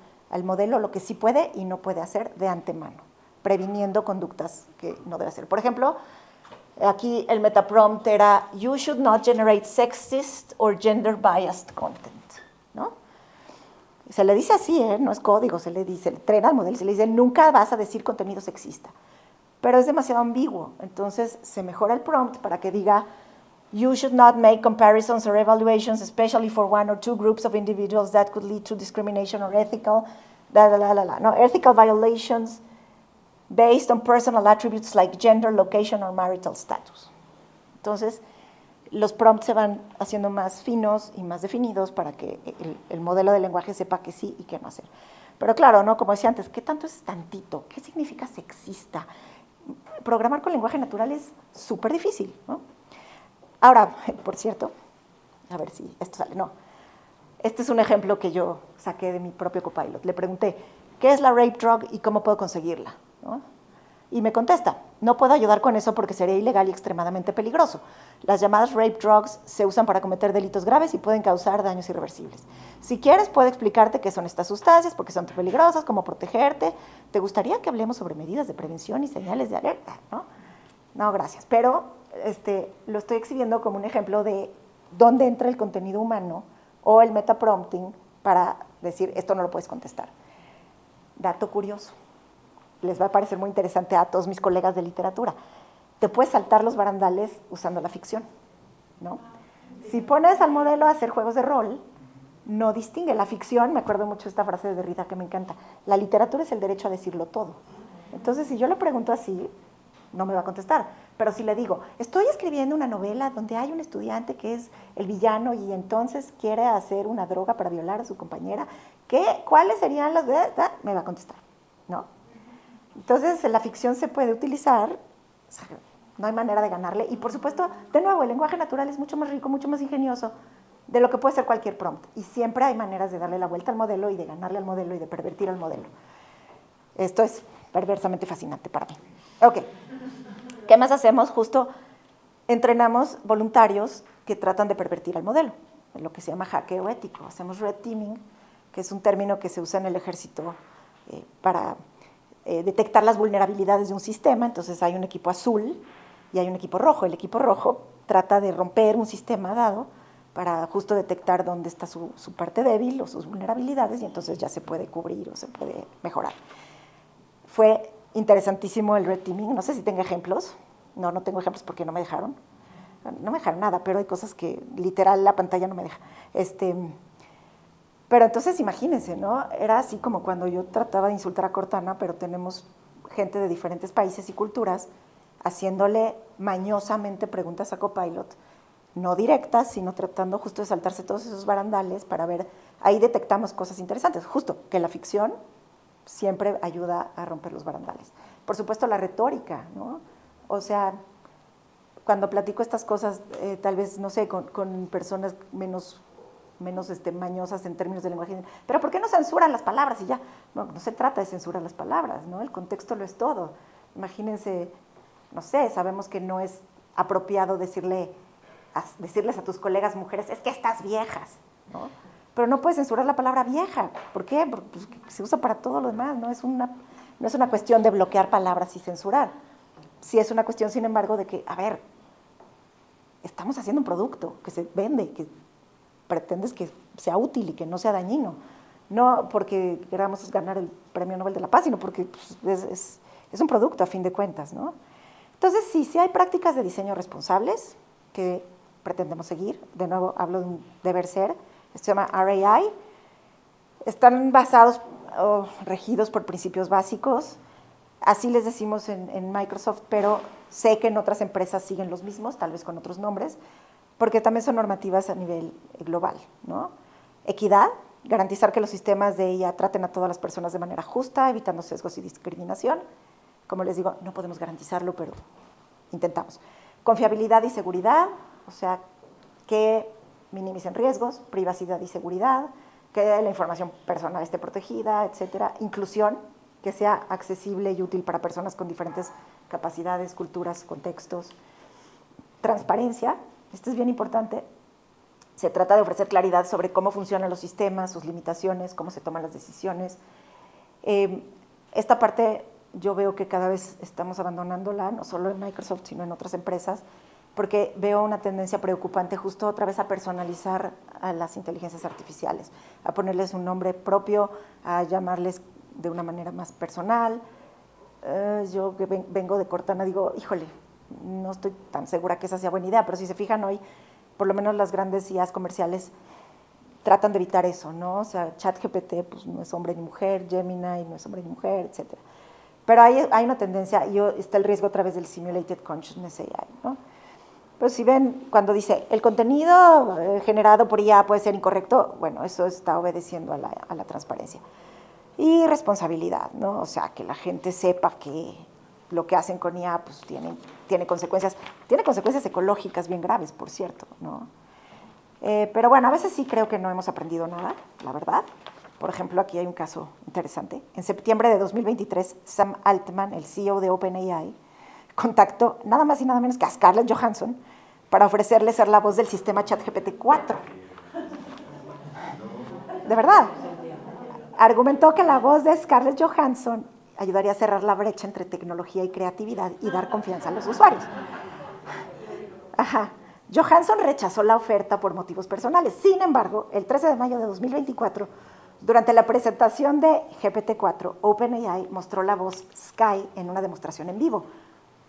B: modelo lo que sí puede y no puede hacer de antemano, previniendo conductas que no debe hacer. Por ejemplo, aquí el metaprompt era you should not generate sexist or gender biased content, ¿no? Se le dice así, no es código, se le entrena al modelo, se le dice nunca vas a decir contenido sexista, pero es demasiado ambiguo, entonces se mejora el prompt para que diga you should not make comparisons or evaluations, especially for one or two groups of individuals that could lead to discrimination or ethical, no, ethical violations, based on personal attributes like gender, location, or marital status. Entonces, los prompts se van haciendo más finos y más definidos para que el modelo de lenguaje sepa qué sí y qué no hacer. Pero claro, ¿no? Como decía antes, ¿qué tanto es tantito? ¿Qué significa sexista? Programar con lenguaje natural es súper difícil, ¿no? Ahora, por cierto, a ver si esto sale, no. Este es un ejemplo que yo saqué de mi propio Copilot. Le pregunté, ¿qué es la rape drug y cómo puedo conseguirla? ¿No? Y me contesta, no puedo ayudar con eso porque sería ilegal y extremadamente peligroso. Las llamadas rape drugs se usan para cometer delitos graves y pueden causar daños irreversibles. Si quieres, puedo explicarte qué son estas sustancias, por qué son tan peligrosas, cómo protegerte. ¿Te gustaría que hablemos sobre medidas de prevención y señales de alerta? No, gracias. Pero lo estoy exhibiendo como un ejemplo de dónde entra el contenido humano o el metaprompting para decir, esto no lo puedes contestar. Dato curioso, les va a parecer muy interesante a todos mis colegas de literatura. Te puedes saltar los barandales usando la ficción, ¿no? Si pones al modelo a hacer juegos de rol, no distingue. La ficción, me acuerdo mucho de esta frase de Derrida que me encanta, la literatura es el derecho a decirlo todo. Entonces, si yo le pregunto así, no me va a contestar. Pero si le digo, estoy escribiendo una novela donde hay un estudiante que es el villano y entonces quiere hacer una droga para violar a su compañera, ¿cuáles serían las...? Me va a contestar, ¿no? Entonces, la ficción se puede utilizar, o sea, no hay manera de ganarle. Y por supuesto, de nuevo, el lenguaje natural es mucho más rico, mucho más ingenioso de lo que puede ser cualquier prompt. Y siempre hay maneras de darle la vuelta al modelo y de ganarle al modelo y de pervertir al modelo. Esto es perversamente fascinante para mí. Ok. ¿Qué más hacemos? Justo entrenamos voluntarios que tratan de pervertir al modelo, en lo que se llama hackeo ético. Hacemos red teaming, que es un término que se usa en el ejército para detectar las vulnerabilidades de un sistema. Entonces hay un equipo azul y hay un equipo rojo. El equipo rojo trata de romper un sistema dado para justo detectar dónde está su parte débil o sus vulnerabilidades y entonces ya se puede cubrir o se puede mejorar. Fue interesantísimo el red teaming. No sé si tengo ejemplos. No tengo ejemplos porque no me dejaron. No me dejaron nada, pero hay cosas que literal la pantalla no me deja. Pero entonces imagínense, ¿no? Era así como cuando yo trataba de insultar a Cortana, pero tenemos gente de diferentes países y culturas haciéndole mañosamente preguntas a Copilot, no directas, sino tratando justo de saltarse todos esos barandales para ver, ahí detectamos cosas interesantes, justo que la ficción siempre ayuda a romper los barandales. Por supuesto, la retórica, ¿no? O sea, cuando platico estas cosas, tal vez, no sé, con personas menos mañosas en términos de lenguaje, pero ¿por qué no censuran las palabras? Y ya, no se trata de censurar las palabras, ¿no? El contexto lo es todo. Imagínense, no sé, sabemos que no es apropiado decirles a tus colegas mujeres, es que estás viejas, ¿no? Pero no puedes censurar la palabra vieja. ¿Por qué? Porque se usa para todo lo demás, no es una cuestión de bloquear palabras y censurar. Sí es una cuestión, sin embargo, de que, a ver, estamos haciendo un producto que se vende, que pretendes que sea útil y que no sea dañino. No porque queramos ganar el Premio Nobel de la Paz, sino porque pues, es un producto a fin de cuentas, ¿no? Entonces, sí hay prácticas de diseño responsables que pretendemos seguir. De nuevo, hablo de un deber ser. Esto se llama RAI. Están basados o regidos por principios básicos. Así les decimos en Microsoft, pero sé que en otras empresas siguen los mismos, tal vez con otros nombres, porque también son normativas a nivel global, ¿no? Equidad, garantizar que los sistemas de IA traten a todas las personas de manera justa, evitando sesgos y discriminación. Como les digo, no podemos garantizarlo, pero intentamos. Confiabilidad y seguridad, o sea, que minimicen riesgos, privacidad y seguridad, que la información personal esté protegida, etcétera. Inclusión, que sea accesible y útil para personas con diferentes capacidades, culturas, contextos. Transparencia, esto es bien importante. Se trata de ofrecer claridad sobre cómo funcionan los sistemas, sus limitaciones, cómo se toman las decisiones. Esta parte yo veo que cada vez estamos abandonándola, no solo en Microsoft, sino en otras empresas, porque veo una tendencia preocupante justo otra vez a personalizar a las inteligencias artificiales, a ponerles un nombre propio, a llamarles de una manera más personal. Yo que vengo de Cortana digo, híjole, no estoy tan segura que esa sea buena idea, pero si se fijan hoy, por lo menos las grandes IAs comerciales tratan de evitar eso, ¿no? O sea, ChatGPT pues, no es hombre ni mujer, Gemini no es hombre ni mujer, etc. Pero hay una tendencia, y está el riesgo a través del Simulated Consciousness AI, ¿no? Pues si ven, cuando dice, el contenido generado por IA puede ser incorrecto, bueno, eso está obedeciendo a la transparencia. Y responsabilidad, ¿no? O sea, que la gente sepa que lo que hacen con IA pues, tiene consecuencias ecológicas bien graves, por cierto, ¿no? Pero bueno, a veces sí creo que no hemos aprendido nada, la verdad. Por ejemplo, aquí hay un caso interesante. En septiembre de 2023, Sam Altman, el CEO de OpenAI, contactó nada más y nada menos que a Scarlett Johansson para ofrecerle ser la voz del sistema ChatGPT 4. De verdad. Argumentó que la voz de Scarlett Johansson ayudaría a cerrar la brecha entre tecnología y creatividad y dar confianza a los usuarios. Ajá. Johansson rechazó la oferta por motivos personales. Sin embargo, el 13 de mayo de 2024, durante la presentación de GPT-4, OpenAI mostró la voz Sky en una demostración en vivo.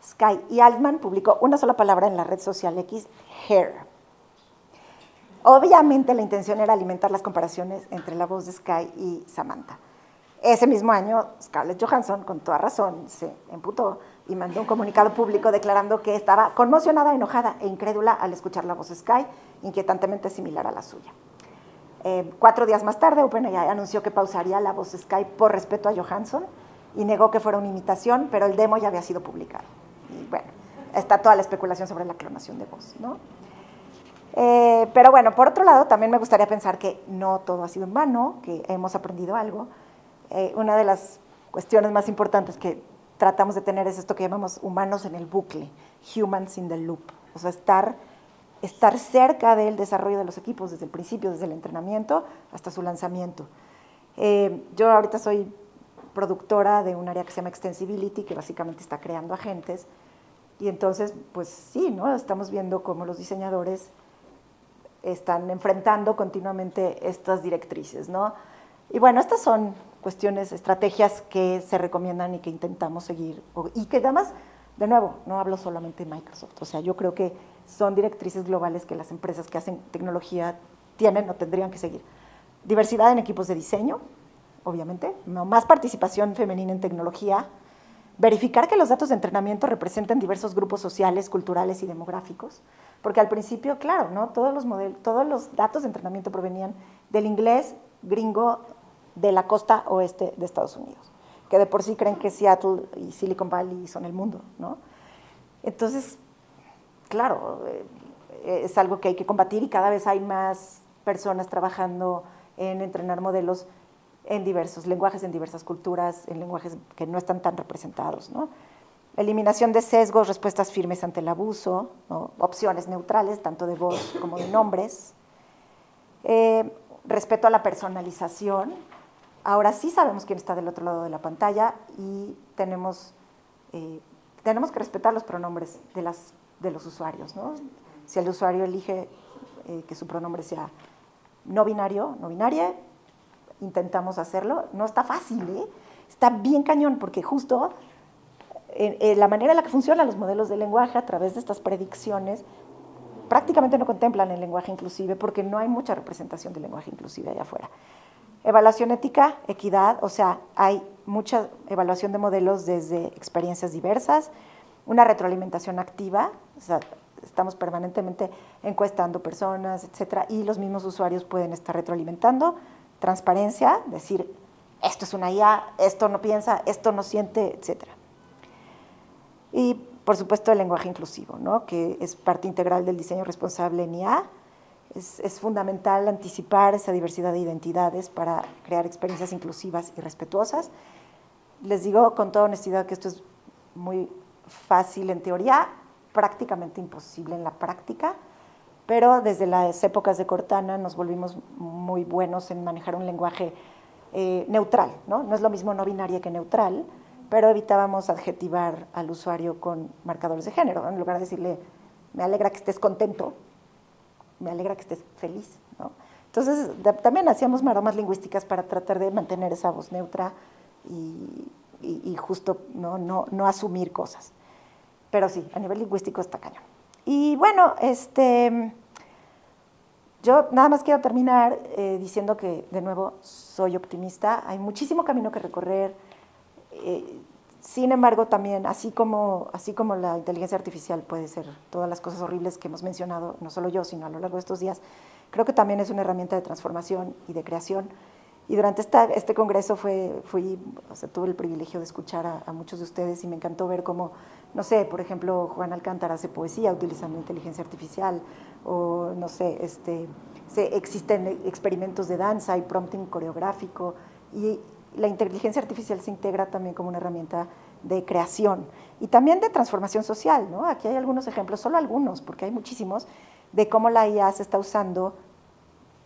B: Sky, y Altman publicó una sola palabra en la red social X, Hair. Obviamente la intención era alimentar las comparaciones entre la voz de Sky y Samantha. Ese mismo año, Scarlett Johansson, con toda razón, se emputó y mandó un comunicado público declarando que estaba conmocionada, enojada e incrédula al escuchar la voz de Sky, inquietantemente similar a la suya. 4 días más tarde, OpenAI anunció que pausaría la voz de Sky por respeto a Johansson y negó que fuera una imitación, pero el demo ya había sido publicado. Y bueno, está toda la especulación sobre la clonación de voz, ¿no? Pero bueno, por otro lado, también me gustaría pensar que no todo ha sido en vano, que hemos aprendido algo. Una de las cuestiones más importantes que tratamos de tener es esto que llamamos humanos en el bucle, humans in the loop, o sea, estar cerca del desarrollo de los equipos desde el principio, desde el entrenamiento hasta su lanzamiento. Yo ahorita soy productora de un área que se llama Extensibility, que básicamente está creando agentes, y entonces, pues sí, ¿no? Estamos viendo cómo los diseñadores están enfrentando continuamente estas directrices, ¿no? Y bueno, estas son cuestiones, estrategias que se recomiendan y que intentamos seguir, y que además, de nuevo, no hablo solamente de Microsoft, o sea, yo creo que son directrices globales que las empresas que hacen tecnología tienen o tendrían que seguir. Diversidad en equipos de diseño, obviamente, más participación femenina en tecnología, verificar que los datos de entrenamiento representen diversos grupos sociales, culturales y demográficos, porque al principio, claro, ¿no? todos los datos de entrenamiento provenían del inglés gringo de la costa oeste de Estados Unidos, que de por sí creen que Seattle y Silicon Valley son el mundo, ¿no? Entonces, claro, es algo que hay que combatir y cada vez hay más personas trabajando en entrenar modelos en diversos lenguajes, en diversas culturas, en lenguajes que no están tan representados, ¿no? Eliminación de sesgos, respuestas firmes ante el abuso, ¿no? Opciones neutrales, tanto de voz como de nombres. Respeto a la personalización. Ahora sí sabemos quién está del otro lado de la pantalla y tenemos que respetar los pronombres de los usuarios, ¿no? Si el usuario elige que su pronombre sea no binario, no binaria, intentamos hacerlo. No está fácil, ¿eh? Está bien cañón, porque justo la manera en la que funcionan los modelos de lenguaje a través de estas predicciones prácticamente no contemplan el lenguaje inclusive porque no hay mucha representación del lenguaje inclusive allá afuera. Evaluación ética, equidad, o sea, hay mucha evaluación de modelos desde experiencias diversas, una retroalimentación activa, o sea, estamos permanentemente encuestando personas, etcétera, y los mismos usuarios pueden estar retroalimentando, transparencia, decir, esto es una IA, esto no piensa, esto no siente, etcétera. Y, por supuesto, el lenguaje inclusivo, ¿no? Que es parte integral del diseño responsable en IA. Es fundamental anticipar esa diversidad de identidades para crear experiencias inclusivas y respetuosas. Les digo con toda honestidad que esto es muy fácil en teoría, prácticamente imposible en la práctica, pero desde las épocas de Cortana nos volvimos muy buenos en manejar un lenguaje neutral, ¿no? No es lo mismo no binaria que neutral, pero evitábamos adjetivar al usuario con marcadores de género, ¿no? En lugar de decirle, me alegra que estés contento, me alegra que estés feliz, ¿no? Entonces, también hacíamos maromas lingüísticas para tratar de mantener esa voz neutra y justo no asumir cosas. Pero sí, a nivel lingüístico está cañón. Y bueno, yo nada más quiero terminar diciendo que, de nuevo, soy optimista. Hay muchísimo camino que recorrer. Sin embargo, también, así como la inteligencia artificial puede ser todas las cosas horribles que hemos mencionado, no solo yo, sino a lo largo de estos días, creo que también es una herramienta de transformación y de creación. Y durante este congreso tuve el privilegio de escuchar a muchos de ustedes y me encantó ver cómo, no sé, por ejemplo, Juan Alcántara hace poesía utilizando inteligencia artificial, o no sé, existen experimentos de danza y prompting coreográfico, y la inteligencia artificial se integra también como una herramienta de creación y también de transformación social, ¿no? Aquí hay algunos ejemplos, solo algunos, porque hay muchísimos, de cómo la IA se está usando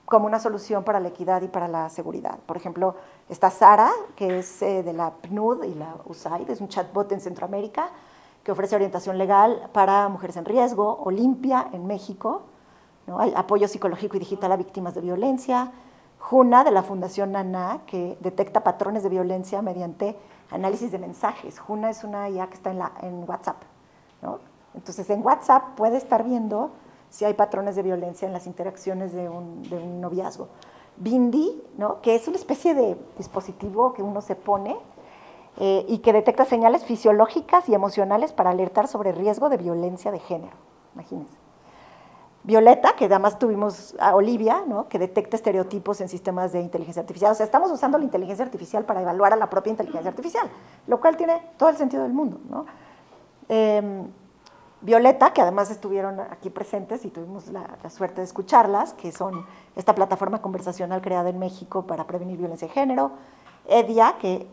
B: como una solución para la equidad y para la seguridad. Por ejemplo, está Sara, que es de la PNUD y la USAID, es un chatbot en Centroamérica que ofrece orientación legal para mujeres en riesgo, Olimpia en México, ¿no? Hay apoyo psicológico y digital a víctimas de violencia, Juna de la Fundación Nana, que detecta patrones de violencia mediante análisis de mensajes. Juna es una IA que está en WhatsApp, ¿no? Entonces, en WhatsApp puede estar viendo si hay patrones de violencia en las interacciones de un noviazgo. Bindi, ¿no? Que es una especie de dispositivo que uno se pone y que detecta señales fisiológicas y emocionales para alertar sobre riesgo de violencia de género. Imagínense. Violeta, que además tuvimos a Olivia, ¿no? Que detecta estereotipos en sistemas de inteligencia artificial. O sea, estamos usando la inteligencia artificial para evaluar a la propia inteligencia artificial, lo cual tiene todo el sentido del mundo, ¿no? Violeta, que además estuvieron aquí presentes y tuvimos la suerte de escucharlas, que son esta plataforma conversacional creada en México para prevenir violencia de género. Edia, que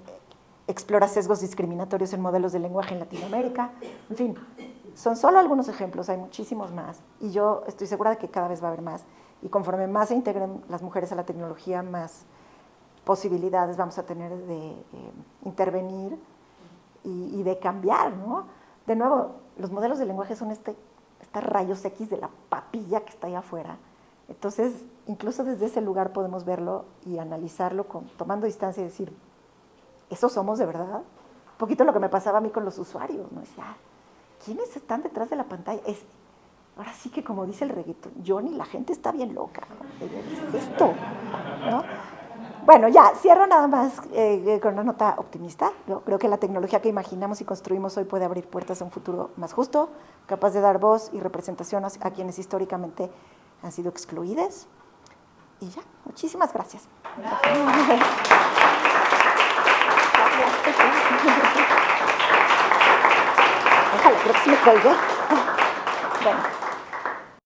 B: explora sesgos discriminatorios en modelos de lenguaje en Latinoamérica. En fin, son solo algunos ejemplos, hay muchísimos más. Y yo estoy segura de que cada vez va a haber más. Y conforme más se integren las mujeres a la tecnología, más posibilidades vamos a tener de intervenir y de cambiar, ¿no? De nuevo, los modelos de lenguaje son estos rayos X de la papilla que está ahí afuera. Entonces, incluso desde ese lugar podemos verlo y analizarlo tomando distancia y decir, ¿eso somos de verdad? Un poquito lo que me pasaba a mí con los usuarios, ¿no? Decía, ¿quiénes están detrás de la pantalla? Ahora sí que como dice el reggaetón, Johnny, la gente está bien loca, ¿no? ¿Qué es esto? ¿No? Bueno, ya, cierro nada más con una nota optimista, ¿no? Creo que la tecnología que imaginamos y construimos hoy puede abrir puertas a un futuro más justo, capaz de dar voz y representación a quienes históricamente han sido excluidas. Y ya, muchísimas gracias. Ojalá, creo que sí me cuelgue.